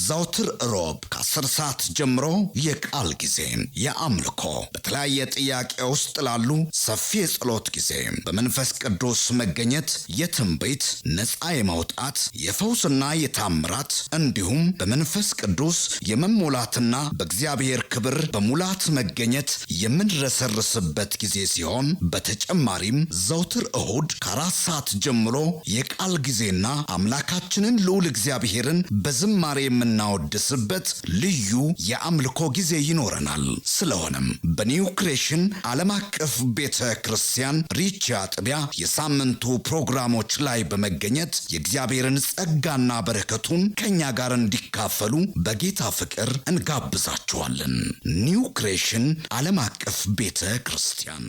ዘወትር ሮብ ከ10 ሰዓት ጀምሮ የቃል ጊዜ፣ የአምልኮ በተለያየ ጥያቄ ውስጥ ላሉ ሰፊ የጸሎት ጊዜ፣ በመንፈስ ቅዱስ መገኘት የትንቢት ነፃ የማውጣት የፈውስና የታምራት እንዲሁም በመንፈስ ቅዱስ የመሞላትና በእግዚአብሔር ክብር በሙላት መገኘት የምንረሰርስበት ጊዜ ሲሆን በተጨማሪም ዘውትር እሁድ ከ4 ሰዓት ጀምሮ የቃል ጊዜና አምላካችንን ልዑል እግዚአብሔርን በዝማሬ የምናወድስበት ልዩ የአምልኮ ጊዜ ይኖረናል። ስለሆነም በኒው ክሬሽን ዓለም አቀፍ ቤተ ክርስቲያን ሪቻ አጥቢያ የሳምንቱ ፕሮግራሞች ላይ በመገኘት የእግዚአብሔርን ጸጋና በረከቱን ከኛ ጋር እንዲካፈሉ በጌታ ፍቅር እንጋብዛችኋለን። ኒው ክሬሽን ዓለም አቀፍ ቤተ ክርስቲያን